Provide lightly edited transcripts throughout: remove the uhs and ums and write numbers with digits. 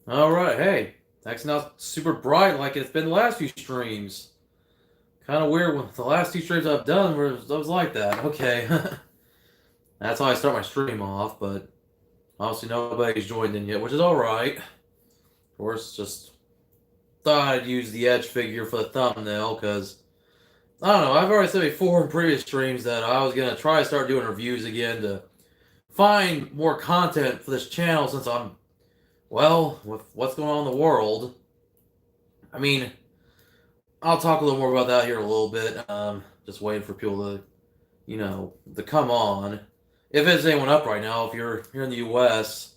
All right, hey, that's not super bright like it's been the last few streams. Kind of weird when the last two streams I've done was like that. Okay, that's how I start my stream off, but obviously nobody's joined in yet, which is all right. Of course, just thought I'd use the Edge figure for the thumbnail because I don't know. I've already said before in previous streams that I was gonna try to start doing reviews again to find more content for this channel since I'm with what's going on in the world. I mean, I'll talk a little more about that here in a little bit. Just waiting for people to come on. If there's anyone up right now, if you're here in the U.S.,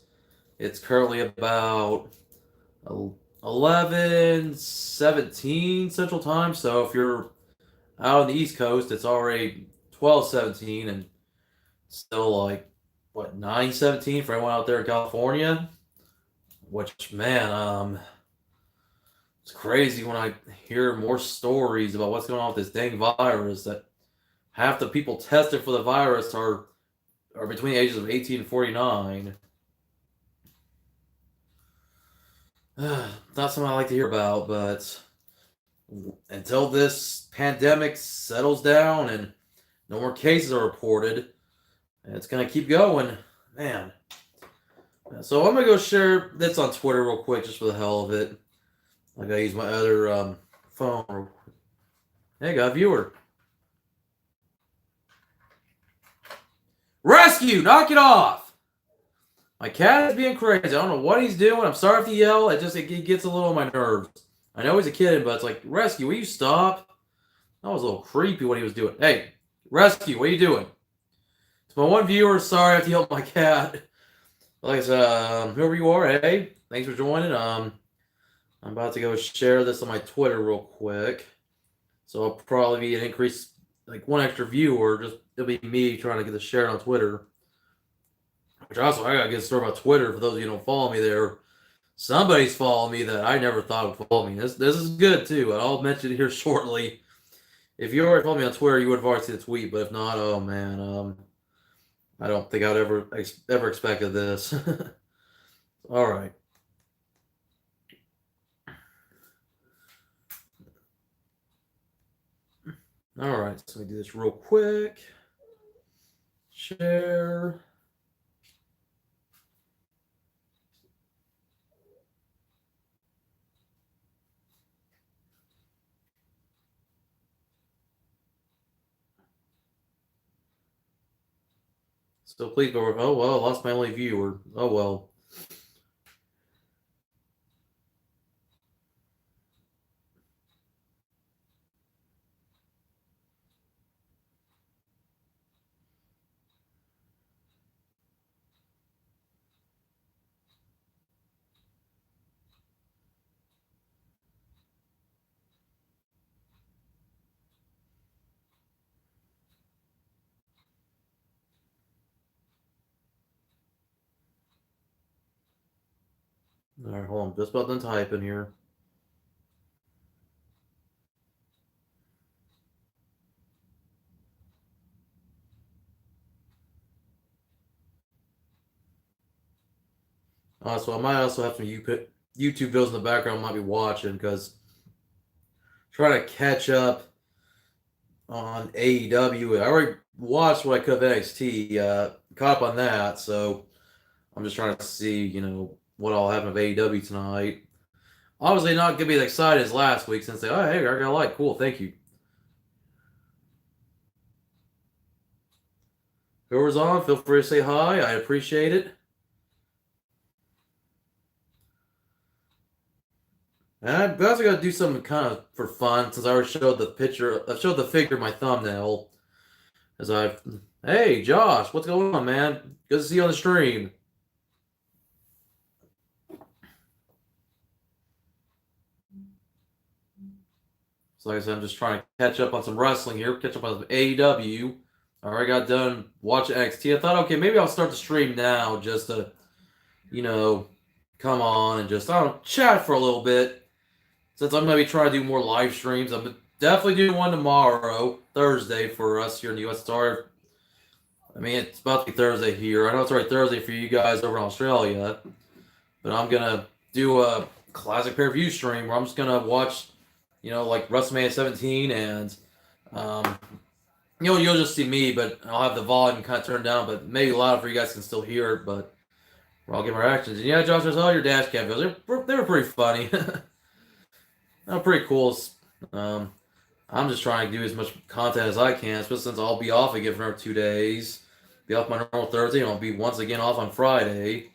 it's currently about 11:17 Central Time. So if you're out on the East Coast, it's already 12:17 and still like what 9:17 for everyone out there in California. Which man, it's crazy when I hear more stories about what's going on with this dang virus. That half the people tested for the virus are between the ages of 18 and 49. Not something I like to hear about, but until this pandemic settles down and no more cases are reported, it's gonna keep going, man. So I'm gonna go share this on Twitter real quick, just for the hell of it. I gotta use my other phone. Hey, got a viewer. Rescue! Knock it off! My cat is being crazy. I don't know what he's doing. I'm sorry if he yell. It gets a little on my nerves. I know he's a kid, but it's like, Rescue, will you stop? That was a little creepy what he was doing. Hey, Rescue, what are you doing? To my one viewer, sorry I have to yell at my cat. Like I said, whoever you are, hey, thanks for joining. I'm about to go share this on my Twitter real quick. So it'll probably be an increase, like one extra viewer. Just it'll be me trying to get the share on Twitter. Which also I gotta get started about Twitter for those of you who don't follow me there. Somebody's following me that I never thought would follow me. This is good too, and I'll mention it here shortly. If you already followed me on Twitter, you would have already seen the tweet. But if not, oh man, I don't think I'd ever expected this. All right. All right, so let me do this real quick. Share. So please go. Oh well, I lost my only viewer. Oh well. All right, hold on. Just about done typing here. So I might also have some YouTube videos in the background I might be watching because trying to catch up on AEW. I already watched what I could of NXT, caught up on that, so I'm just trying to see, what all happened with AEW tonight. Obviously, not gonna be as excited as last week since oh hey, I got a like, cool, thank you. Whoever's on, feel free to say hi. I appreciate it. And I also got to do something kind of for fun since I already showed the picture. I showed the figure in my thumbnail. Hey Josh, what's going on, man? Good to see you on the stream. So like I said, I'm just trying to catch up on some wrestling here, catch up on some AEW. I already got done watching NXT. I thought, okay, maybe I'll start the stream now just to, you know, come on and just chat for a little bit. Since I'm gonna be trying to do more live streams, I'm definitely doing one tomorrow, Thursday, for us here in the US. Sorry, I mean it's about to be Thursday here. I know it's already Thursday for you guys over in Australia, but I'm gonna do a classic pay-per-view stream where I'm just gonna watch, like WrestleMania 17, and um, you'll just see me, but I'll have the volume kind of turned down, but maybe loud for you guys can still hear it. But I'll get my reactions. And yeah, Josh, I saw your dash cam videos. They were pretty funny. They're pretty cool. Um, I'm just trying to do as much content as I can, especially since I'll be off again for another 2 days. Be off my normal Thursday, and I'll be once again off on Friday.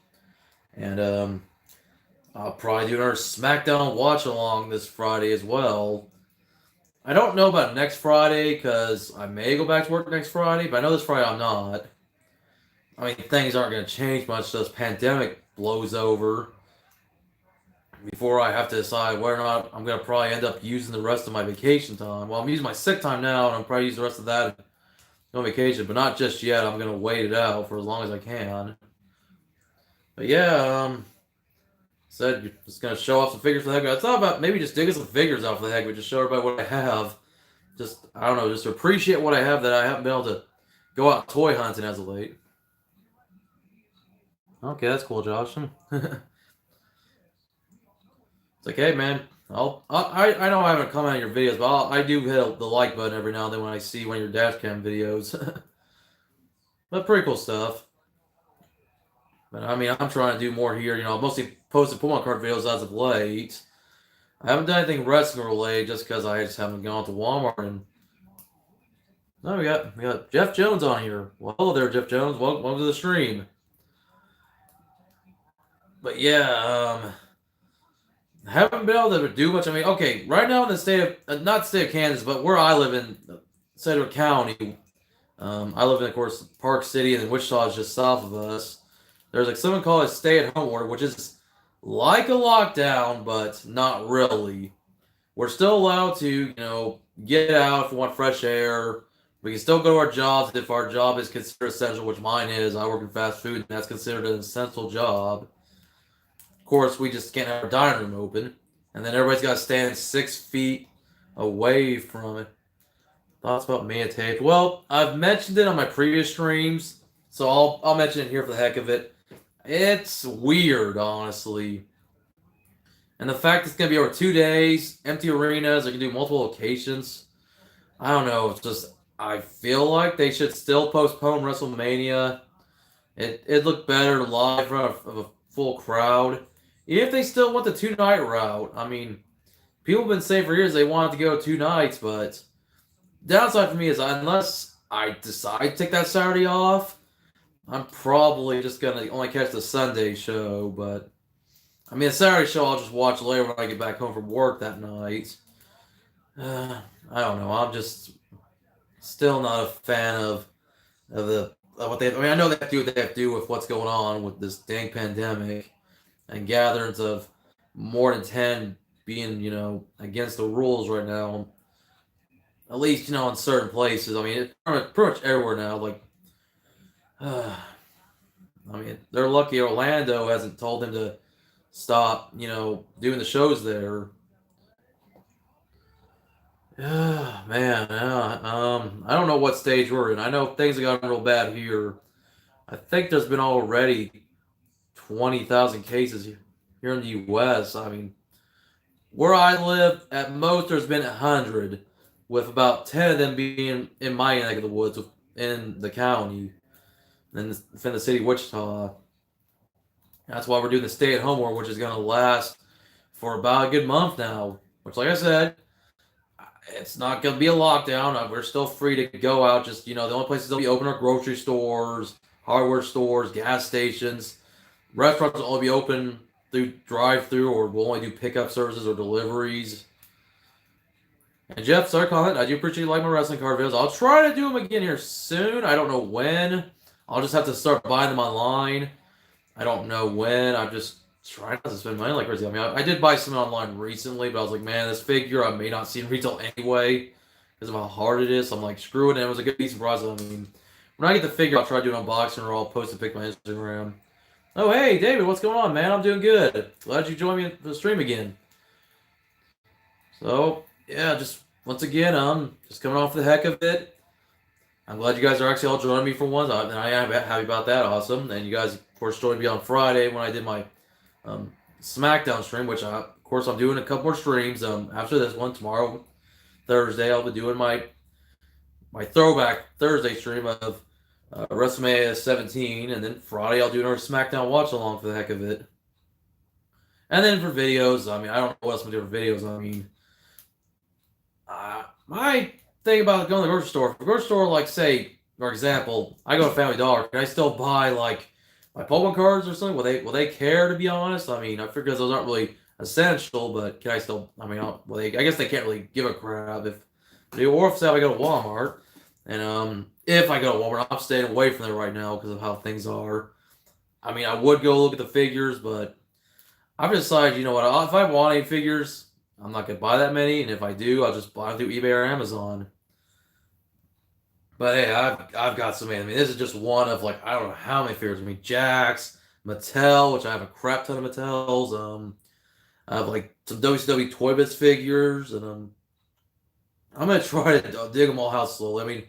And I'll probably do another SmackDown watch along this Friday as well. I don't know about next Friday because I may go back to work next Friday, but I know this Friday I'm not. I mean, things aren't going to change much till this pandemic blows over before I have to decide whether or not I'm going to probably end up using the rest of my vacation time. Well, I'm using my sick time now, and I'm probably using the rest of that on vacation, but not just yet. I'm going to wait it out for as long as I can. But yeah, said you're just going to show off some figures for the heck of it. I thought about maybe just digging some figures out for the heck of it, just show everybody what I have. Just, I don't know, just to appreciate what I have that I haven't been able to go out toy hunting as of late. Okay, that's cool, Josh. It's like, hey, man, I know I haven't commented on your videos, but I do hit the like button every now and then when I see one of your dash cam videos. But pretty cool stuff. But I mean, I'm trying to do more here. Mostly posted Pokemon card videos as of late. I haven't done anything wrestling related just because I just haven't gone to Walmart. And no, we got Jeff Jones on here. Well, hello there, Jeff Jones. Welcome to the stream. But yeah, haven't been able to do much. I mean, okay, right now in the state of not state of Kansas, but where I live in Sedgwick County, I live in, of course, Park City, and then Wichita is just south of us. There's like something called a stay-at-home order, which is like a lockdown, but not really. We're still allowed to, get out if we want fresh air. We can still go to our jobs if our job is considered essential, which mine is. I work in fast food, and that's considered an essential job. Of course, we just can't have our dining room open, and then everybody's got to stand 6 feet away from it. Thoughts about Mania Tape? Well, I've mentioned it on my previous streams, so I'll mention it here for the heck of it. It's weird, honestly. And the fact it's going to be over 2 days, empty arenas, they can do multiple locations. I don't know. It's just, I feel like they should still postpone WrestleMania. It looked better live in front of a full crowd. Even if they still want the 2-night route. I mean, people have been saying for years they wanted to go 2 nights, but downside for me is unless I decide to take that Saturday off, I'm probably just going to only catch the Sunday show. But, I mean, the Saturday show I'll just watch later when I get back home from work that night. I don't know. I'm just still not a fan of what they. I mean, I know they have to do what they have to do with what's going on with this dang pandemic and gatherings of more than 10 being, against the rules right now. At least, in certain places. I mean, it's pretty much everywhere now. Like, I mean, they're lucky Orlando hasn't told them to stop, doing the shows there. Man, I don't know what stage we're in. I know things have gotten real bad here. I think there's been already 20,000 cases here in the U.S. I mean, where I live, at most there's been 100, with about 10 of them being in my neck of the woods in the county, in the city of Wichita. That's why we're doing the stay-at-home order, which is going to last for about a good month now. Which, like I said, it's not going to be a lockdown. We're still free to go out. Just, the only places that'll be open are grocery stores, hardware stores, gas stations. Restaurants will only be open through drive-through, or we'll only do pickup services or deliveries. And Jeff, sorry comment. I do appreciate you liking my wrestling card videos. I'll try to do them again here soon. I don't know when. I'll just have to start buying them online. I don't know when. I'm just trying not to spend money like crazy. I mean, I did buy some online recently, but I was like, man, this figure I may not see in retail anyway because of how hard it is. So I'm like, screw it. And it was a good, decent price. I mean, when I get the figure, I'll try to do an unboxing or I'll post a pic on my Instagram. Oh, hey, David, what's going on, man? I'm doing good. Glad you joined me for the stream again. So, yeah, just once again, I'm just coming off the heck of it. I'm glad you guys are actually all joining me for once, and I am happy about that. Awesome. And you guys, of course, joined me on Friday when I did my SmackDown stream, which of course I'm doing a couple more streams. After this one tomorrow, Thursday, I'll be doing my throwback Thursday stream of WrestleMania 17, and then Friday I'll do another SmackDown watch along for the heck of it. And then for videos, I mean, I don't know what else I'm gonna do for videos. I mean, my thing about going to the grocery store, for grocery store, like say, for example, I go to Family Dollar, can I still buy like my Pokemon cards or something? Will they care, to be honest? I mean, I figure those aren't really essential, but can I still? I mean, I guess they can't really give a crap if they, or if say I go to Walmart, and if I go to Walmart, I'm staying away from there right now because of how things are. I mean, I would go look at the figures, but I've decided, you know what? If I want any figures, I'm not gonna buy that many, and if I do, I'll just buy them through eBay or Amazon. But hey, I've got so many. I mean, this is just one of like I don't know how many figures. I mean, Jakks, Mattel, which I have a crap ton of Mattels. I have like some WCW Toy Biz figures, and I'm gonna try to dig them all out slowly. I mean,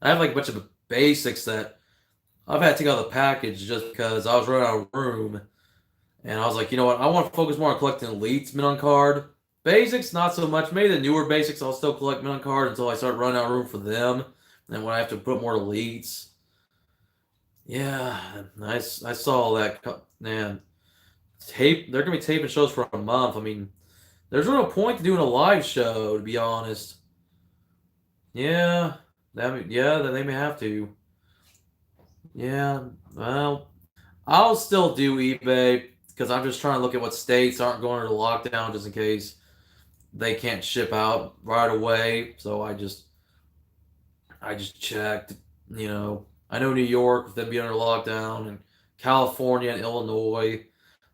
I have like a bunch of basics that I've had to take out of the package just because I was running out of room, and I was like, you know what? I want to focus more on collecting elites mint on card. Basics, not so much. Maybe the newer basics, I'll still collect mint on card until I start running out of room for them. And then when I have to put more elites, yeah, I saw that. Man, tape. They're gonna be taping shows for a month. I mean, there's no point to doing a live show, to be honest. Yeah, then they may have to. Yeah, well, I'll still do eBay because I'm just trying to look at what states aren't going into lockdown just in case they can't ship out right away. So I just checked. You know, I know New York with them being under lockdown, and California and Illinois.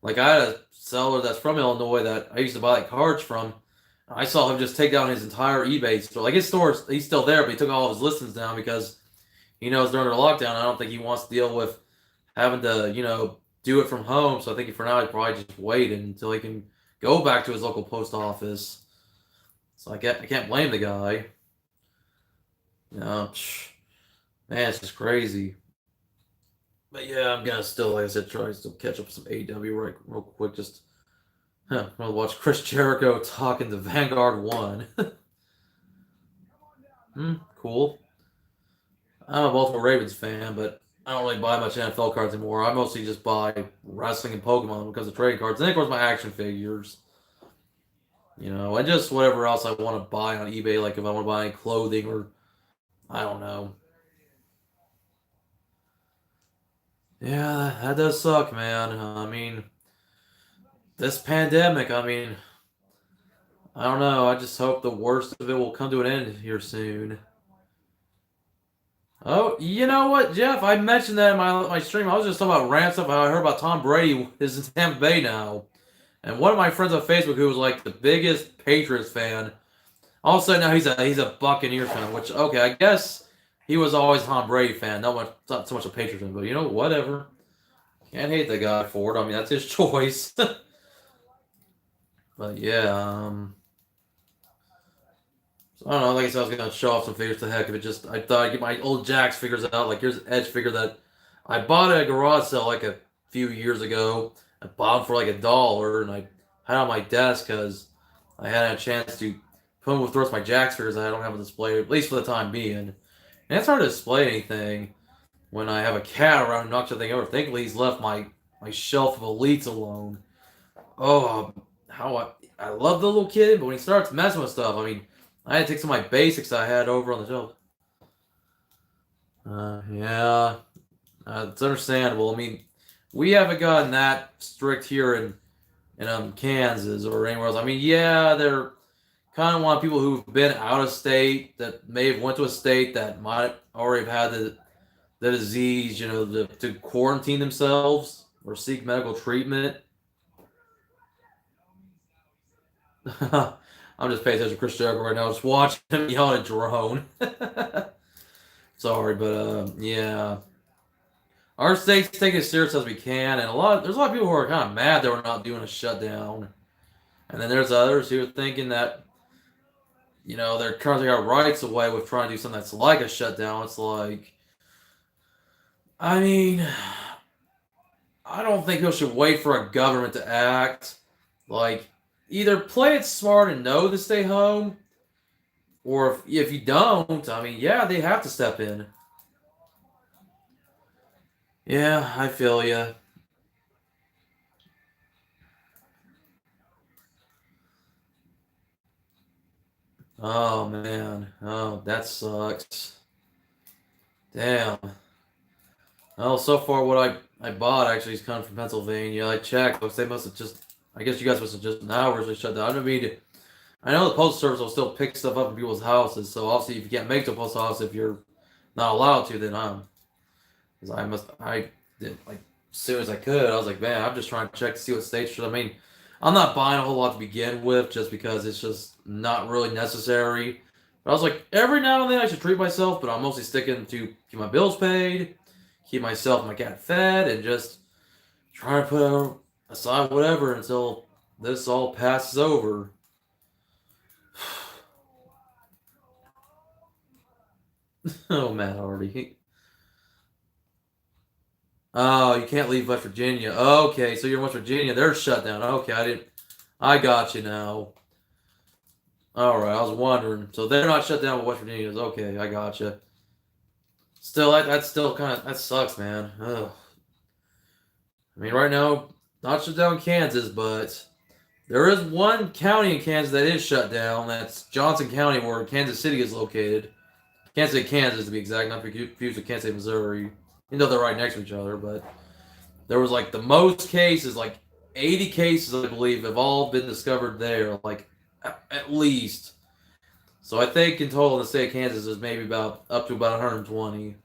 Like I had a seller that's from Illinois that I used to buy like cards from. I saw him just take down his entire eBay store. Like his store, he's still there, but he took all of his listings down because he knows they're under lockdown. I don't think he wants to deal with having to, do it from home. So I think for now, he's probably just waiting until he can go back to his local post office. So I can't blame the guy. You know, man, it's just crazy. But yeah, I'm gonna still, like I said, try to still catch up with some AEW right real quick. Just I'm gonna watch Chris Jericho talking to Vanguard One. Cool. I'm a Baltimore Ravens fan, but I don't really buy much NFL cards anymore. I mostly just buy wrestling and Pokemon because of trading cards. And then, of course, my action figures. And just whatever else I want to buy on eBay, like if I want to buy any clothing or I don't know. Yeah, that does suck, man. I mean, this pandemic, I mean, I don't know. I just hope the worst of it will come to an end here soon. Oh, you know what, Jeff? I mentioned that in my stream. I was just talking about rant stuff. How I heard about Tom Brady is in Tampa Bay now, and one of my friends on Facebook who was like the biggest Patriots fan, all of a sudden now he's a Buccaneer fan. Which okay, I guess he was always a Tom Brady fan, not so much a Patriots fan. But whatever. Can't hate the guy for it. I mean, that's his choice. But yeah, so I don't know. Like I said, I was gonna show off some figures to heck of it. Just I thought I'd get my old Jakks figures out. Like here's an Edge figure that I bought at a garage sale like a few years ago. I bought them for like $1, and I had on my desk because I hadn't had a chance to put them with the rest of my Jakks figures. I don't have a display, at least for the time being. And it's hard to display anything when I have a cat around who knocks everything over. Thankfully, he's left my shelf of elites alone. Oh, how I love the little kid, but when he starts messing with stuff, I mean. I had to take some of my basics I had over on the shelf. Yeah, it's understandable. I mean, we haven't gotten that strict here in Kansas or anywhere else. I mean, yeah, they're kind of want people who've been out of state that may have went to a state that might already have had the disease, to quarantine themselves or seek medical treatment. I'm just paying attention to Chris Jericho right now. Just watching him yell at a drone. Sorry, but yeah. Our state's taking as serious as we can, and there's a lot of people who are kind of mad that we're not doing a shutdown. And then there's others who are thinking that, they're trying to take our rights away with trying to do something that's like a shutdown. It's like, I mean, I don't think people should wait for a government to act. Like, either play it smart and know to stay home, or if you don't, I mean, yeah, they have to step in. Yeah, I feel you. Oh man, oh that sucks. Damn. Well, so far what I bought actually is coming from Pennsylvania. I checked, but they must have just. I guess you guys must have just now really shut down. I mean, I know the postal service will still pick stuff up in people's houses. So obviously, if you can't make the post office, if you're not allowed to, then because I did like as soon as I could. I was like, man, I'm just trying to check to see what states should. I mean, I'm not buying a whole lot to begin with, just because it's just not really necessary. But I was like, every now and then I should treat myself, but I'm mostly sticking to keep my bills paid, keep myself and my cat fed, and just trying to put aside whatever until this all passes over. Oh, Matt Hardy. Oh, you can't leave West Virginia. Okay, so you're in West Virginia. They're shut down. Okay, I didn't. I got you now. All right, I was wondering. So they're not shut down, but West Virginia is. Okay, I got you. Still, that's still kind of that sucks, man. Ugh. I mean, right now, not shut down Kansas, but there is one county in Kansas that is shut down. That's Johnson County, where Kansas City is located. Kansas City, Kansas, to be exact, not confused with Kansas City, Missouri. You know they're right next to each other, but there was like the most cases, like 80 cases, I believe, have all been discovered there, like at least. So I think in total in the state of Kansas is maybe about up to about 120.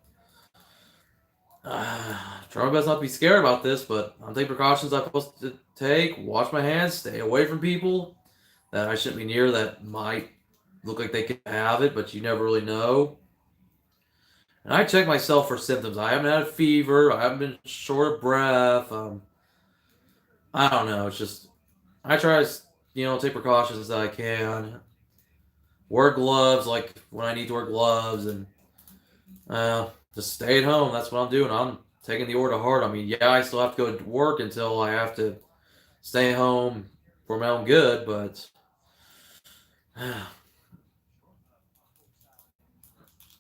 Try my best not to be scared about this, but I'm taking precautions I'm supposed to take. Wash my hands, stay away from people that I shouldn't be near that might look like they could have it, but you never really know. And I check myself for symptoms. I haven't had a fever. I haven't been short of breath. I don't know. It's just I try to take precautions that I can. Wear gloves like when I need to wear gloves, and just stay at home. That's what I'm doing. I'm taking the order to heart. I mean, yeah, I still have to go to work until I have to stay home for my own good, but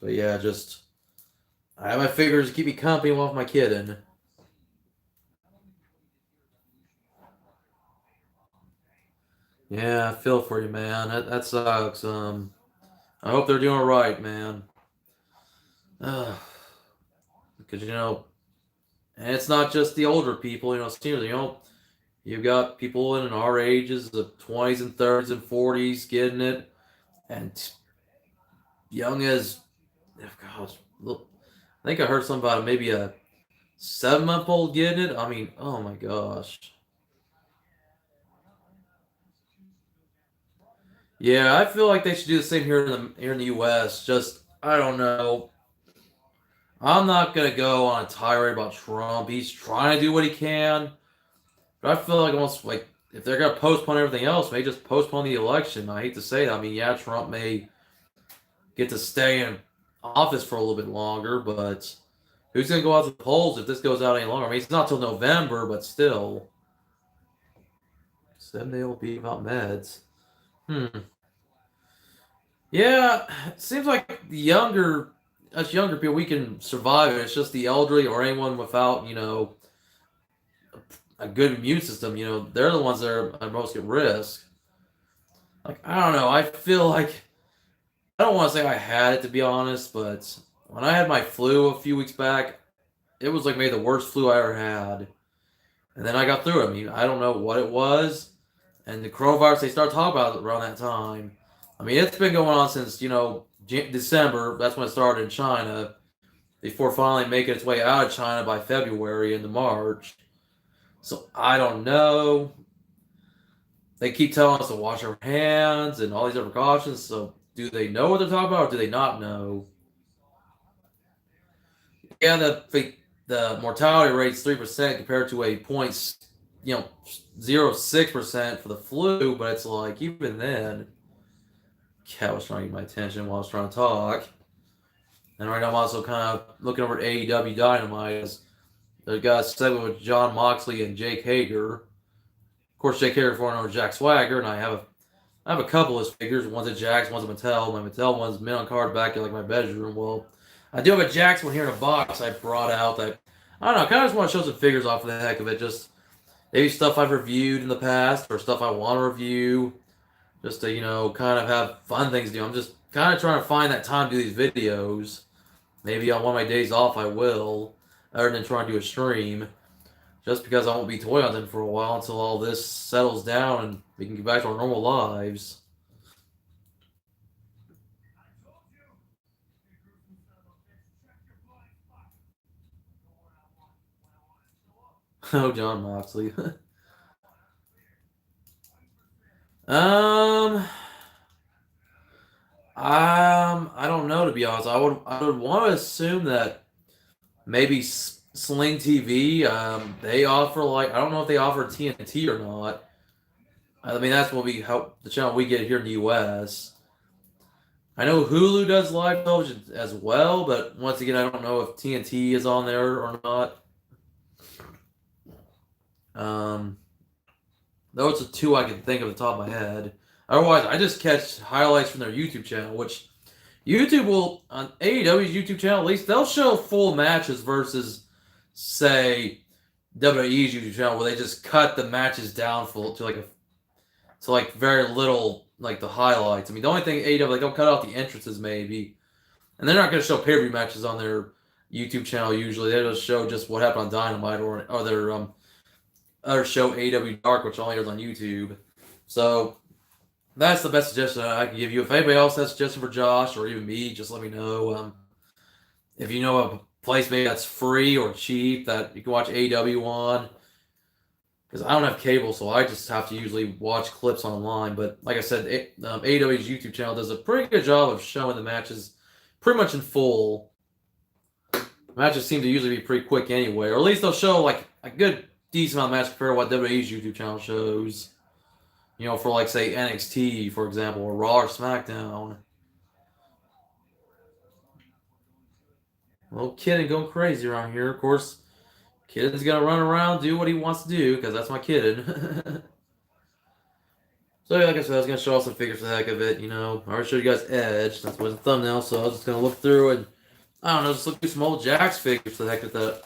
yeah, just I have my fingers to keep me company while my kid in. Yeah, I feel for you, man. That sucks. I hope they're doing all right, man. Uh, because and it's not just the older people, seniors. You've got people in our ages, the 20s and 30s and 40s, getting it, and young as, oh gosh, look, I think I heard something about maybe a 7-month old getting it. I mean, oh my gosh. Yeah, I feel like they should do the same here in the U.S. Just I don't know. I'm not gonna go on a tirade about Trump. He's trying to do what he can, but I feel like almost like if they're gonna postpone everything else, maybe just postpone the election. I hate to say that. I mean, yeah, Trump may get to stay in office for a little bit longer, but who's gonna go out to the polls if this goes out any longer? I mean, it's not till November, but still. 7 day old be about meds. Hmm. Yeah, it seems like us younger people, we can survive it. It's just the elderly or anyone without, a good immune system, they're the ones that are most at risk. Like, I don't know. I feel like, I don't want to say I had it to be honest, but when I had my flu a few weeks back, it was like maybe the worst flu I ever had. And then I got through it. I mean, I don't know what it was. And the coronavirus, they started talking about it around that time. I mean, it's been going on since, December. That's when it started in China, before finally making its way out of China by February into March. So I don't know. They keep telling us to wash our hands and all these other precautions. So do they know what they're talking about, or do they not know? Yeah, the mortality rate's 3% compared to a point, 0.06% for the flu. But it's like even then, cat was trying to get my attention while I was trying to talk. And right now I'm also kind of looking over at AEW Dynamite. They've got a segment with Jon Moxley and Jake Hager. Of course, Jake Hager for over Jack Swagger, and I have a couple of his figures. One's a Jax, one's a Mattel. My Mattel one's mint on card back in like my bedroom. Well, I do have a Jax one here in a box I brought out that I don't know. I kind of just want to show some figures off for the heck of it. Just maybe stuff I've reviewed in the past or stuff I want to review. Just to, kind of have fun things to do. I'm just kind of trying to find that time to do these videos. Maybe on one of my days off I will, other than trying to do a stream. Just because I won't be toy hunting for a while until all this settles down and we can get back to our normal lives. Oh, Jon Moxley. I don't know, to be honest. I would want to assume that maybe Sling TV, they offer I don't know if they offer TNT or not. I mean, that's what the channel we get here in the U.S. I know Hulu does live television as well, but once again, I don't know if TNT is on there or not. Those are two I can think of at the top of my head. Otherwise, I just catch highlights from their YouTube channel, which YouTube will, on AEW's YouTube channel at least, they'll show full matches versus, say, WWE's YouTube channel where they just cut the matches down to very little, like the highlights. I mean, the only thing AEW, they'll cut out the entrances maybe, and they're not going to show pay-per-view matches on their YouTube channel usually. They just show just what happened on Dynamite or their other show, AEW Dark, which only airs on YouTube. So that's the best suggestion I can give you. If anybody else has a suggestion for Josh or even me, just let me know. If you know a place maybe that's free or cheap that you can watch AEW on, because I don't have cable, so I just have to usually watch clips online. But like I said, AEW's YouTube channel does a pretty good job of showing the matches pretty much in full. Matches seem to usually be pretty quick anyway, or at least they'll show like a good decent amount of matches compared to what WWE's YouTube channel shows. For say NXT, for example, or Raw or SmackDown. Well, Kitten going crazy around here. Of course, Kitten's going to run around, do what he wants to do, because that's my Kitten. So, like I said, I was going to show off some figures for the heck of it. I already showed you guys Edge. That's what's the thumbnail, so I was just going to look through and, I don't know, just look through some old Jax figures for the heck of that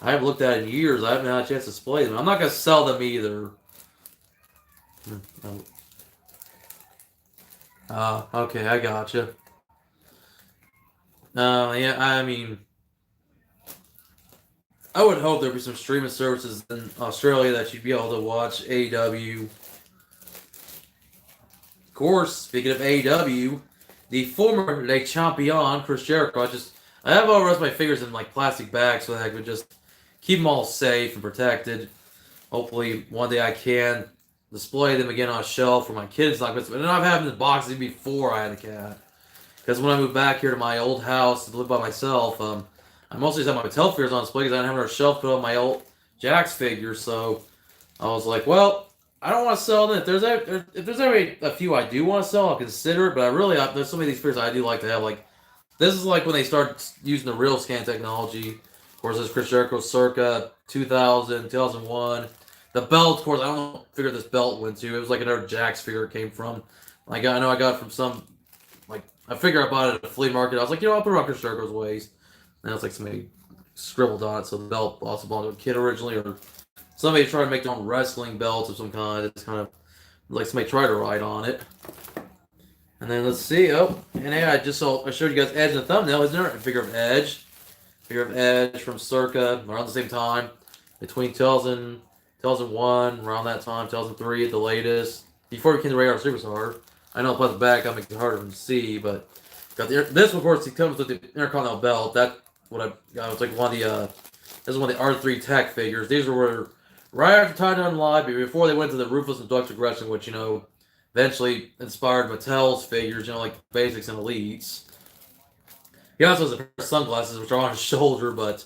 I haven't looked at in years. I haven't had a chance to display them. I'm not going to sell them either. Okay, I gotcha. Yeah, I mean, I would hope there'd be some streaming services in Australia that you'd be able to watch AEW. Of course, speaking of AEW, the former Le Champion, Chris Jericho, I have all the rest of my figures in like plastic bags so that I could just keep them all safe and protected. Hopefully, one day I can display them again on a shelf for my kids. And I've had them in boxes before I had a cat. Because when I moved back here to my old house to live by myself, I mostly just have my Mattel figures on display because I didn't have a shelf to put on my old Jax figures. So I was like, well, I don't want to sell them. If there's ever a few I do want to sell, I'll consider it. But there's so many of these figures I do like to have. Like, this is like when they start using the real scan technology. Of course, there's Chris Jericho circa 2000, 2001. The belt, of course, I don't figure this belt went to. It was like another Jax figure it came from. I know I got it from some, I figure I bought it at a flea market. I was like, I'll put it on Chris Jericho's waist. And it's like somebody scribbled on it, so the belt also belonged to a kid originally, or somebody tried to make their own wrestling belts of some kind. It's kind of like somebody tried to write on it. And then let's see. Oh, and hey, I showed you guys Edge in the thumbnail. Isn't there a figure of Edge? Figure of Edge from circa around the same time, between 2001, around that time, 2003 at the latest, before we became the Radar Superstar. I know plus the back I make it harder to see, but got this of course it comes with the Intercontinental belt. That's what I got. It's like this is one of the R3 Tech figures. These were right after Titan Live, but before they went to the Ruthless and Deluxe Aggression, which eventually inspired Mattel's figures, like Basics and Elites. He also has a pair of sunglasses which are on his shoulder, but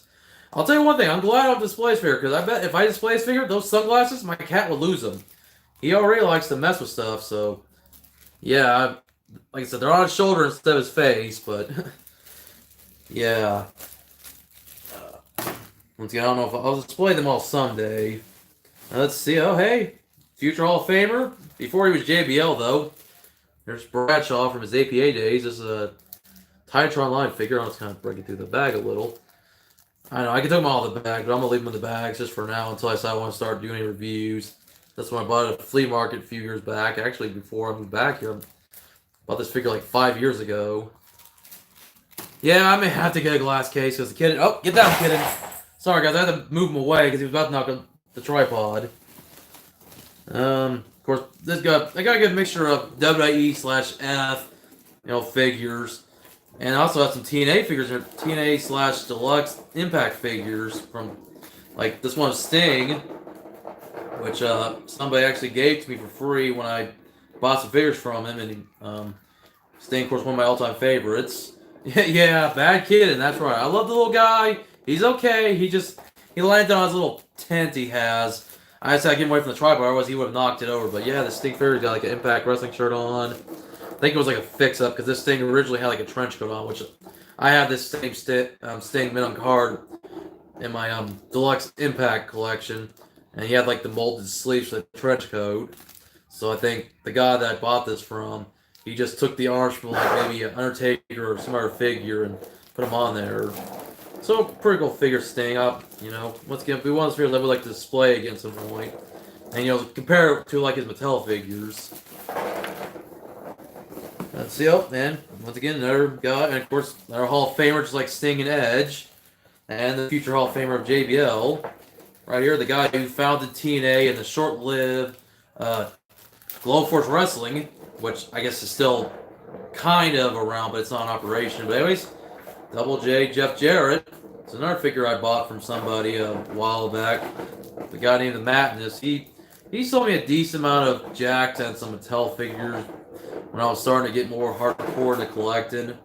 I'll tell you one thing, I'm glad I don't display his figure, because I bet if I display his figure, those sunglasses, my cat would lose them. He already likes to mess with stuff, so yeah, like I said, they're on his shoulder instead of his face, but yeah. Once again, I don't know if I'll display them all someday. Let's see. Oh, hey, future Hall of Famer. Before he was JBL, though. There's Bradshaw from his APA days. This is a Titantron line figure. I'm just kind of breaking through the bag a little. I know I can take them all in the bag, but I'm gonna leave them in the bags just for now until I decide I want to start doing any reviews. That's when I bought it at a flea market a few years back. Actually, before I moved back here, I bought this figure like 5 years ago. Yeah, I may have to get a glass case because the kid. Oh, get down, kitten. Sorry, guys. I had to move him away because he was about to knock on the tripod. Of course, I got a good mixture of WWE/F, figures, and I also have some TNA figures, TNA/Deluxe Impact figures from, like this one, Sting, which somebody actually gave to me for free when I bought some figures from him, and Sting, of course, one of my all-time favorites. Yeah, bad kid, and that's right. I love the little guy. He's okay. He landed on his little tent he has. I just had to get him away from the tripod, otherwise he would have knocked it over. But yeah, the Sting figure's got like an Impact Wrestling shirt on. I think it was like a fix-up because this Sting originally had like a trench coat on, which I have this same Sting mint on card in my Deluxe Impact collection, and he had like the molded sleeves for the trench coat. So I think the guy that I bought this from, he just took the arms from like maybe an Undertaker or some other figure and put them on there. So pretty cool figure, Sting. Once again, if we want this figure that we like to display against some point, and compare it to like his Mattel figures. Let's see, and once again, another guy, and of course, another Hall of Famer just like Sting and Edge, and the future Hall of Famer of JBL. Right here, the guy who founded TNA and the short-lived Global Force Wrestling, which I guess is still kind of around, but it's not in operation. But anyways, Double J, Jeff Jarrett. It's another figure I bought from somebody a while back. The guy named the Madness. He sold me a decent amount of Jakks and some Mattel figures when I was starting to get more hardcore into collecting.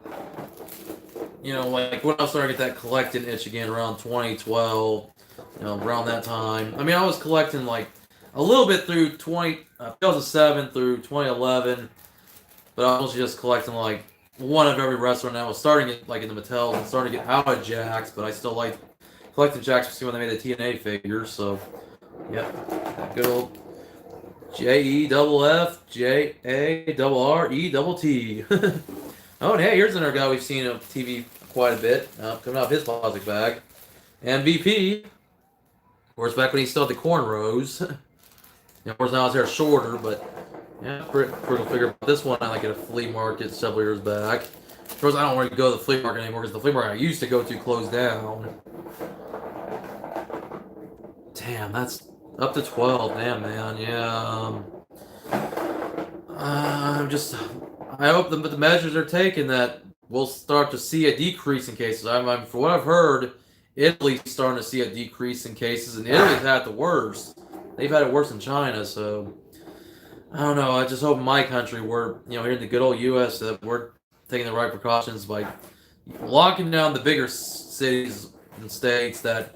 Like when I was starting to get that collecting itch again around 2012, around that time. I mean, I was collecting like a little bit through 2007 through 2011, but I was just collecting like one of every wrestler, and I was starting it like in the Mattels and starting to get out of Jakks, but I still like collecting Jakks to see when they made the TNA figures. So, yeah, that good old JEFFJARRETT. Oh, and hey, here's another guy we've seen on TV quite a bit, coming out of his plastic bag. MVP, of course, back when he still had the cornrows. Of course, now his hair's shorter, but yeah, pretty cool figure. This one I like at a flea market several years back. Of course, I don't really go to the flea market anymore because the flea market I used to go to closed down. Damn, that's up to 12. Damn, man. Yeah. I hope the measures are taken that we'll start to see a decrease in cases. For what I've heard, Italy's starting to see a decrease in cases, and Italy's had the worst. They've had it worse than China, so I don't know. I just hope in my country, we're, here in the good old U.S., that we're taking the right precautions by locking down the bigger cities and states that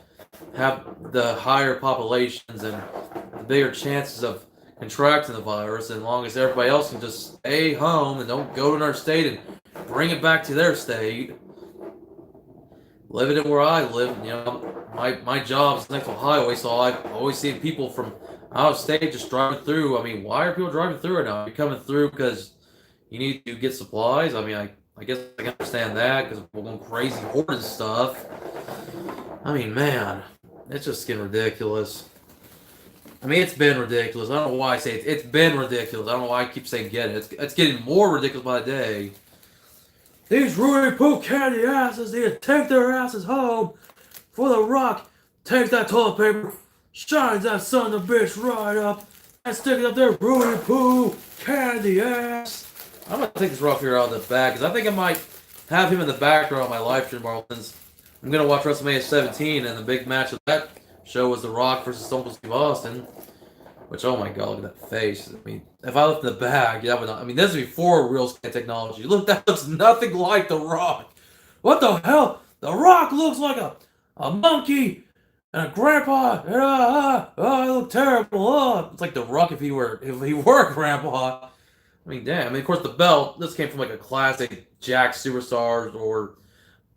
have the higher populations and the bigger chances of contracting the virus. And as long as everybody else can just stay home and don't go to another state and bring it back to their state, living in where I live, my job's next to a highway, so I've always seen people from out of state just driving through. I mean, why are people driving through right now? You're coming through because you need to get supplies. I mean, I guess I can understand that because we're going crazy hoarding stuff. I mean, man, it's just getting ridiculous. I mean, it's been ridiculous. I don't know why I say it's been ridiculous. I don't know why I keep saying get it. It's getting more ridiculous by the day. These Rudy Poo candy asses need to take their asses home for The Rock. Takes that toilet paper, shines that son of a bitch right up, and stick it up there, Rudy Poo candy ass. I'm gonna take this Rock figure out of the bag because I think I might have him in the background of my live stream tomorrow. Since I'm gonna watch WrestleMania 17, and the big match of that show was The Rock versus Stone Cold Steve Austin. Which, oh my god, look at that face. I mean, if I left in the bag, that would not. I mean, this is before real scan technology. Look, that looks nothing like The Rock. What the hell? The Rock looks like a monkey and a grandpa. I look terrible. It's like The Rock if he were a grandpa. I mean, damn. I mean, of course, the belt. This came from like a classic Jakks Superstars or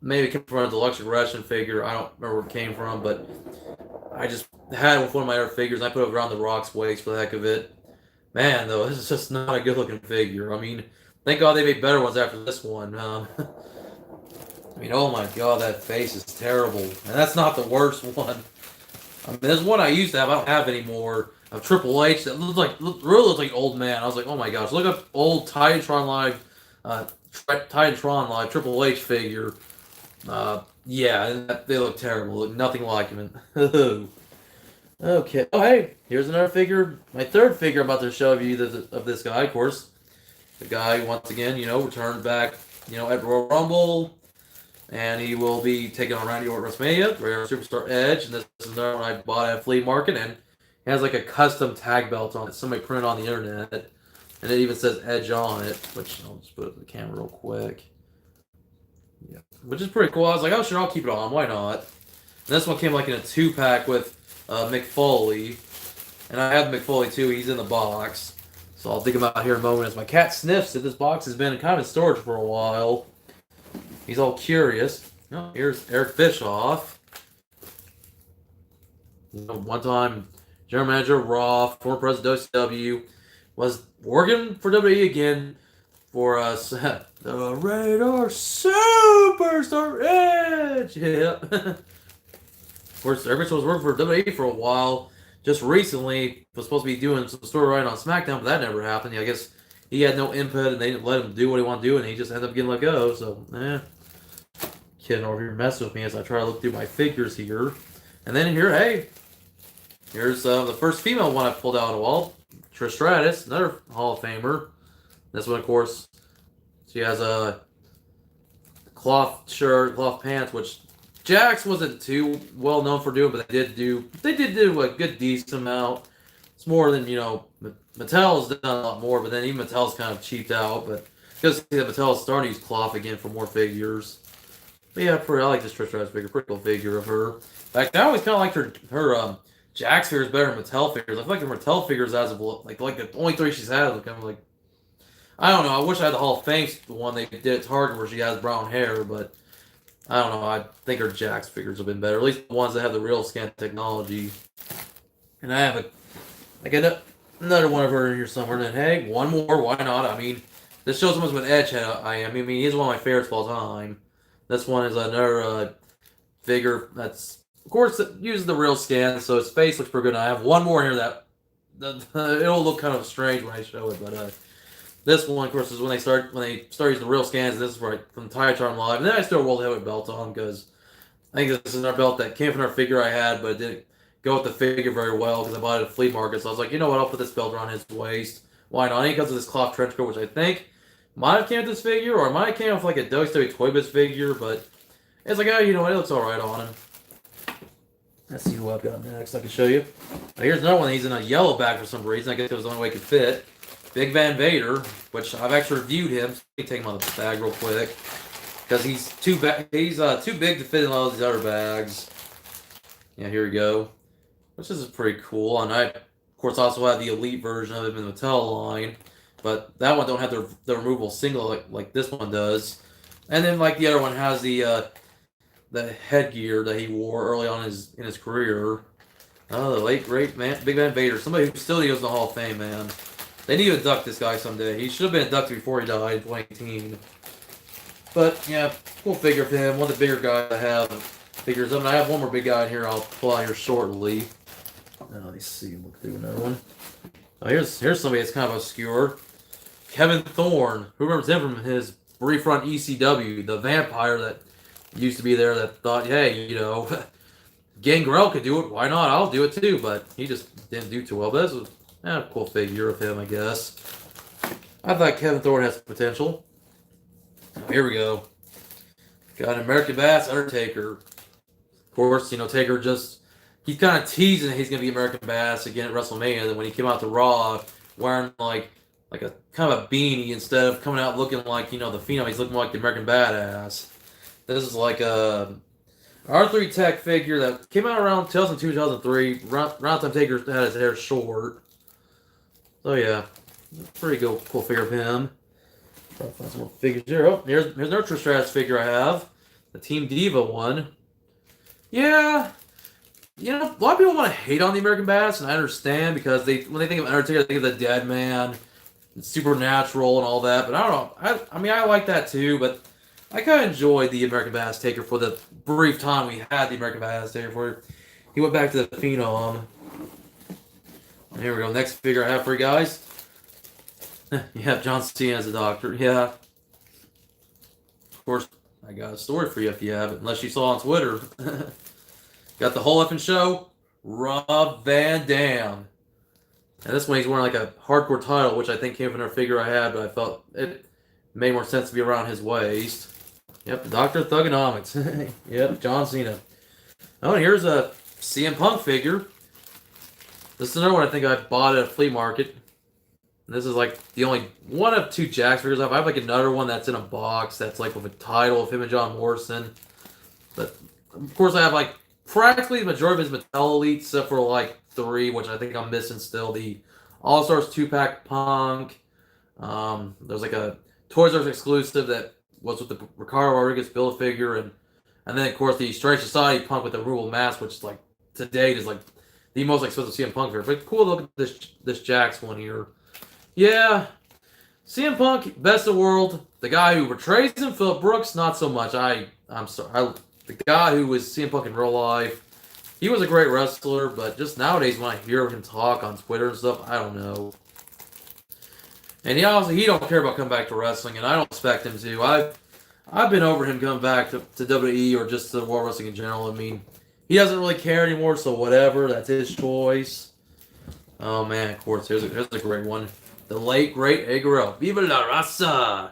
maybe it came from a deluxe aggression figure. I don't remember where it came from, but I just had it with one of my other figures. And I put it around the Rock's waist for the heck of it. Man, though, this is just not a good looking figure. I mean, thank God they made better ones after this one. I mean, oh my God, that face is terrible. And that's not the worst one. I mean, there's one I used to have, I don't have anymore, of Triple H that really looks like an old man. I was like, oh my gosh, look up old Titantron Live Triple H figure. Yeah, they look terrible. Look nothing like him. Okay. Oh, hey, here's another figure. My third figure I'm about to show you of this guy, of course. The guy, once again, returned back, at Royal Rumble. And he will be taking on Randy Orton at WrestleMania, Rare Superstar Edge. And this is another one I bought at Flea Market. And it has like a custom tag belt on it. Somebody printed on the internet. And it even says Edge on it. Which I'll just put it in the camera real quick. Yeah. Which is pretty cool. I was like, oh, sure, I'll keep it on. Why not? And this one came like in a 2-pack with Mick Foley. And I have Mick Foley too. He's in the box. So I'll dig him out here in a moment as my cat sniffs it. This box has been kind of in storage for a while. He's all curious. Oh, here's Eric Bischoff. One time, general manager of Raw, former president of WCW, was working for WWE again for the Radar Superstar Edge. Yeah. Of course, Eric Bischoff was working for WWE for a while. Just recently, was supposed to be doing some story writing on SmackDown, but that never happened. I guess he had no input, and they didn't let him do what he wanted to do, and he just ended up getting let go. So, kidding over here messing with me as I try to look through my figures here. And then here's the first female one I pulled out on the wall. Trish Stratus, another Hall of Famer. This one, of course, she has a cloth shirt, cloth pants, which Jax wasn't too well known for doing, but they did do a good decent amount. It's more than, Mattel's done a lot more, but then even Mattel's kind of cheaped out. But just see that Mattel's starting to use cloth again for more figures. But yeah, I like this Trish Stratus figure. Pretty cool figure of her. In fact, I always kind of liked her Jax figures better than Mattel figures. I feel like the Mattel figures as of like the only 3 she's had are kind of like, I don't know. I wish I had the Hall of Fame one they did at Target where she has brown hair, but I don't know. I think her Jax figures have been better. At least the ones that have the real scan technology. And I have another one of her in here somewhere. And then, hey, one more. Why not? I mean, this shows how much of an edge I am. I mean, he's one of my favorites of all time. This one is another figure that's, of course, it uses the real scan, so his face looks pretty good. I have one more here that it'll look kind of strange when I show it, but this one, of course, is when they start using the real scans. This is right from Titantron Live, and then I still roll the heavyweight belt on because I think this is our belt that came from our figure I had, but it didn't go with the figure very well because I bought it at a flea market. So I was like, you know what? I'll put this belt around his waist. Why not? And he comes with this cloth trench coat, which I think might have came with this figure, or it might have came with like a WCW Toy Biz figure, but it's like, oh, you know what? It looks alright on him. Let's see who I've got next I can show you. Now, here's another one. He's in a yellow bag for some reason. I guess it was the only way it could fit. Big Van Vader, which I've actually reviewed him. So let me take him out of the bag real quick. Because he's too big to fit in all these other bags. Yeah, here we go. Which is pretty cool. And I, of course, also have the Elite version of him in the Mattel line. But that one don't have the removable single like this one does. And then like the other one has the headgear that he wore early on in his career. Oh, the late great man, Big Van Vader, somebody who still goes to the Hall of Fame, man. They need to induct this guy someday. He should have been inducted before he died in 2018. But yeah, cool figure of him. One of the bigger guys I have figures of him. I have one more big guy in here. I'll pull out here shortly. Let me see. Look through another one. Oh, here's somebody that's kind of obscure. Kevin Thorne. Who remembers him from his brief run ECW? The vampire that used to be there that thought, hey, Gangrel could do it. Why not? I'll do it too. But he just didn't do too well. But this was a cool figure of him, I guess. I thought Kevin Thorne has potential. Here we go. Got an American Bass Undertaker. Of course, Taker he's kind of teasing that he's going to be American Bass again at WrestleMania. Then when he came out to Raw wearing like a kind of a beanie instead of coming out looking like, the Phenom, he's looking like the American Badass. This is like a R3 Tech figure that came out around 2002, 2003. Around time Taker had his hair short. So yeah, pretty cool figure of him. Try to find some more figures here. Oh, here's another Trish Stratus figure I have. the Team Diva one. Yeah, you know, a lot of people want to hate on the American Badass, and I understand because when they think of Undertaker, they think of the Dead Man, Supernatural, and all that. But I don't know. I mean, I like that too, but I kind of enjoyed the American Badass Taker for the brief time we had the American Badass Taker for. He went back to the Phenom. And here we go. Next figure I have for you guys. You have John Cena as a doctor. Yeah. Of course, I got a story for you if you haven't, unless you saw on Twitter. Got the whole effing show. Rob Van Dam. And this one he's wearing like a hardcore title, which I think came from another figure I had, but I felt it made more sense to be around his waist. Yep, Dr. Thugonomics. Yep, John Cena. Oh, and here's a CM Punk figure. This is another one I think I bought at a flea market. And this is like the only one of two Jakks figures I have. I have like another one that's in a box that's like with a title of him and John Morrison. But of course I have like practically the majority of his Mattel Elites except for like 3, which I think I'm missing still. The All-Stars 2-pack Punk. There's like a Toys R Us exclusive that was with the Ricardo Rodriguez Build-A-Figure. And then of course the Strange Society Punk with the Rural Mask, which is like to date is like the most expensive CM Punk figure. But cool to look at this Jakks one here. Yeah, CM Punk, best of the world. The guy who portrays him, Phillip Brooks, not so much. I'm sorry. The guy who was CM Punk in real life, he was a great wrestler, but just nowadays when I hear him talk on Twitter and stuff, I don't know. And he don't care about coming back to wrestling, and I don't expect him to. I've been over him coming back to WWE or just to World Wrestling in general. I mean, he doesn't really care anymore, so whatever. That's his choice. Oh man, of course, here's a great one. The late, great Eddie Guerrero. Viva la raza!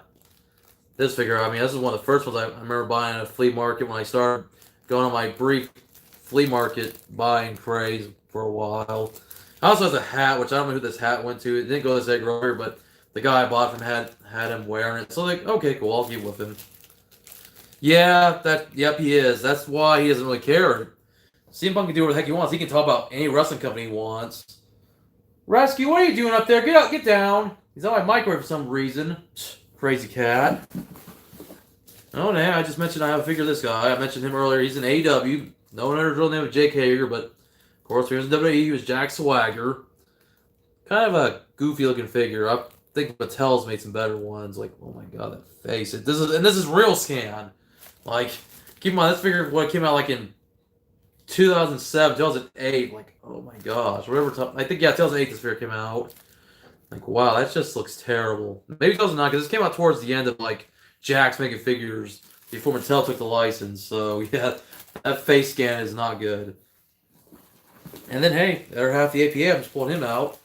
This figure, I mean, this is one of the first ones I remember buying at a flea market when I started going on my brief flea market buying craze for a while. I also has a hat, which I don't know who this hat went to. It didn't go to this Eddie Guerrero, but the guy I bought from had him wearing it. So, like, okay, cool, I'll get with him. Yeah, yep, he is. That's why he doesn't really care. CM Punk can do whatever the heck he wants. He can talk about any wrestling company he wants. Rescue, what are you doing up there? Get up, get down. He's on my microwave for some reason. Crazy cat. Oh, man, I just mentioned I have a figure of this guy. I mentioned him earlier. He's in AEW. No one ever real name of Jake Hager, but of course, when he was in WWE, he was Jack Swagger. Kind of a goofy looking figure. I think Mattel's made some better ones. Like, oh my god, that face. This is real scan. Like, keep in mind, this figure what came out like in 2007, 2008, like, oh my gosh, whatever time, I think, yeah, 2008 this figure came out. Like, wow, that just looks terrible. Maybe 2009, because this came out towards the end of, like, Jakks making figures before Mattel took the license, so, yeah, that face scan is not good. And then, hey, they're half the APA, I'm just pulling him out.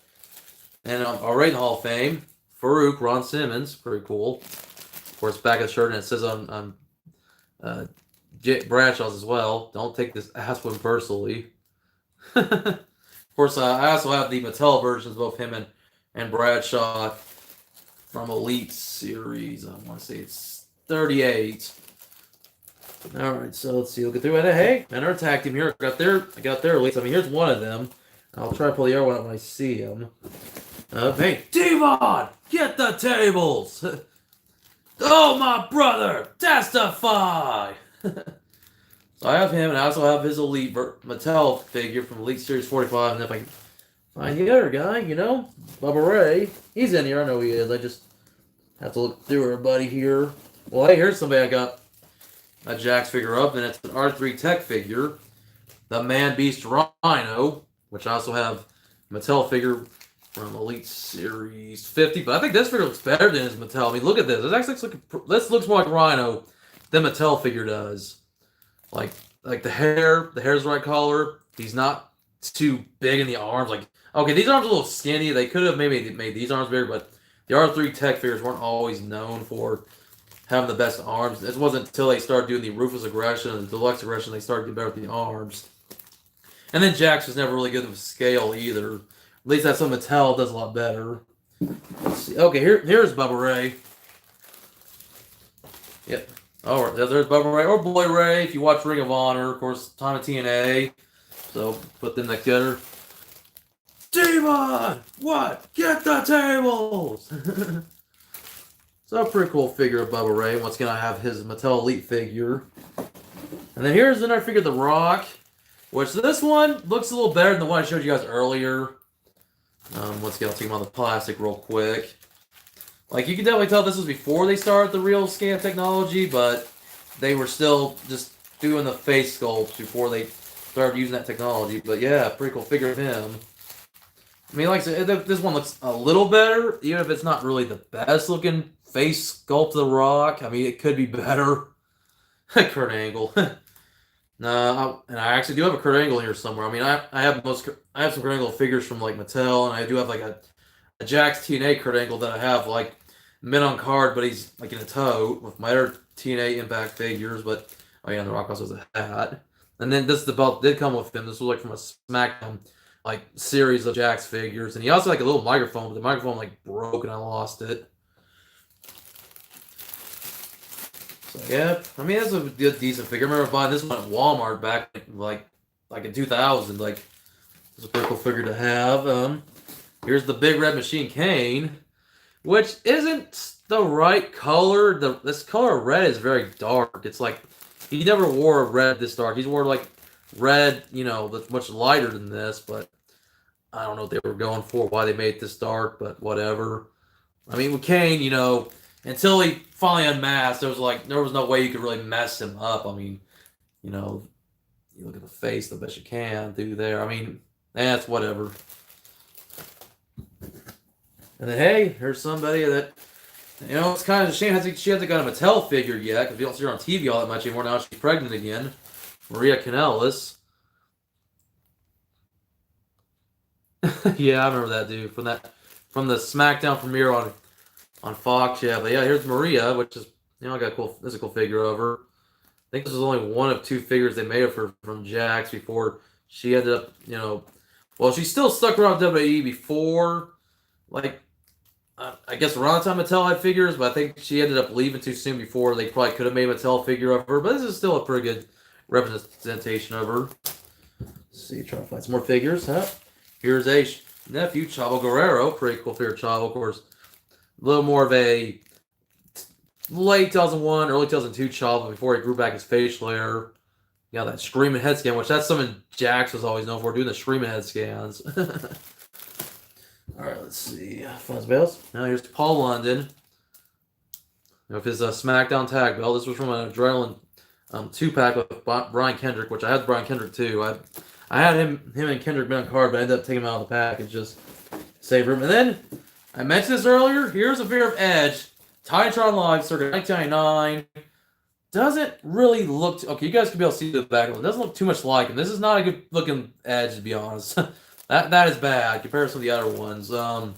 And already in the Hall of Fame, Farouk, Ron Simmons, pretty cool. Of course, back of the shirt, and it says on Bradshaw's as well. Don't take this ass one personally. Of course, I also have the Mattel versions of both him and Bradshaw from Elite Series. I want to say it's 38. All right, so let's see. We'll get through it. Hey, and our tag team here. I got their Elites. I mean, here's one of them. I'll try to pull the other one out when I see him. Hey, Devon, get the tables. Oh, my brother, testify. So I have him, and I also have his Elite Mattel figure from Elite Series 45. And if I can find the other guy, you know, Bubba Ray, he's in here. I know he is. I just have to look through everybody here. Well, hey, here's somebody I got a Jakks figure up, and it's an R3 Tech figure, the Man Beast Rhino, which I also have a Mattel figure from Elite Series 50. But I think this figure looks better than his Mattel. I mean, look at this. It actually looks more like Rhino than Mattel figure does. Like the hair's the right color. He's not too big in the arms. Like, okay, these arms are a little skinny. They could have maybe made these arms bigger, but the R3 Tech figures weren't always known for having the best arms. It wasn't until they started doing the Ruthless Aggression and the Deluxe Aggression they started getting better with the arms. And then Jakks was never really good with scale either. At least that's what Mattel does a lot better. Let's see. Okay, here's Bubba Ray. Yep. All right, there's Bubba Ray or Boy Ray. If you watch Ring of Honor, of course, time of TNA. So put them together. Devon, what? Get the tables. So a pretty cool figure of Bubba Ray. Once again, I have his Mattel Elite figure. And then here's another figure, The Rock, which this one looks a little better than the one I showed you guys earlier. Once again, I'll take him on the plastic real quick. Like, you can definitely tell this was before they started the real scan technology, but they were still just doing the face sculpts before they started using that technology. But yeah, pretty cool figure of him. I mean, like I said, this one looks a little better, even if it's not really the best looking face sculpt of The Rock. I mean, it could be better. Kurt Angle. No, and I actually do have a Kurt Angle here somewhere. I mean, I have some Kurt Angle figures from like Mattel, and I do have like a Jakks TNA Kurt Angle that I have like mint on card, but he's like in a tote with my other TNA Impact figures. But oh yeah, The Rock also has a hat. And then the belt did come with him. This was like from a SmackDown like series of Jakks figures, and he also had like a little microphone, but the microphone like broke and I lost it. So yeah, I mean that's a decent figure. I remember buying this one at Walmart back like in 2000. Like it's a pretty cool figure to have. Here's the Big Red Machine Kane, which isn't the right color. This color of red is very dark. It's like he never wore a red this dark. He's wore like red, you know, that's much lighter than this, but I don't know what they were going for, why they made it this dark, but whatever. I mean, with Kane, you know, until he finally unmasked, there was no way you could really mess him up. I mean, you know, you look at the face the best you can do there. I mean, that's whatever. And then, hey, here's somebody that, you know, it's kind of a shame she hasn't got a Mattel figure yet, because you don't see her on TV all that much anymore. Now she's pregnant again. Maria Kanellis. Yeah, I remember that dude from the SmackDown premiere on Fox. Yeah, but yeah, here's Maria, which is, you know, I got a cool physical figure of her. I think this was only one of two figures they made of her from Jakks before she ended up, you know, well, she still stuck around WWE before, like, I guess around the time Mattel had figures, but I think she ended up leaving too soon before they probably could have made a Mattel figure of her. But this is still a pretty good representation of her. Let's see, trying to find some more figures, huh? Here's a nephew, Chavo Guerrero. Pretty cool figure, Chavo, of course. A little more of a late 2001, early 2002 Chavo before he grew back his facial hair. You got that screaming head scan, which that's something Jakks was always known for, doing the screaming head scans. All right, let's see. Fuzz bells. Now here's Paul London. With his SmackDown tag belt. This was from an Adrenaline 2-pack with Brian Kendrick, which I had Brian Kendrick too. I had him and Kendrick on card, but I ended up taking him out of the package just save him. And then I mentioned this earlier. Here's a figure of Edge, Titantron Live, circa 1999. Doesn't really look okay. You guys can be able to see the back of it. Doesn't look too much like him. This is not a good looking Edge, to be honest. That is bad compared to some of the other ones. I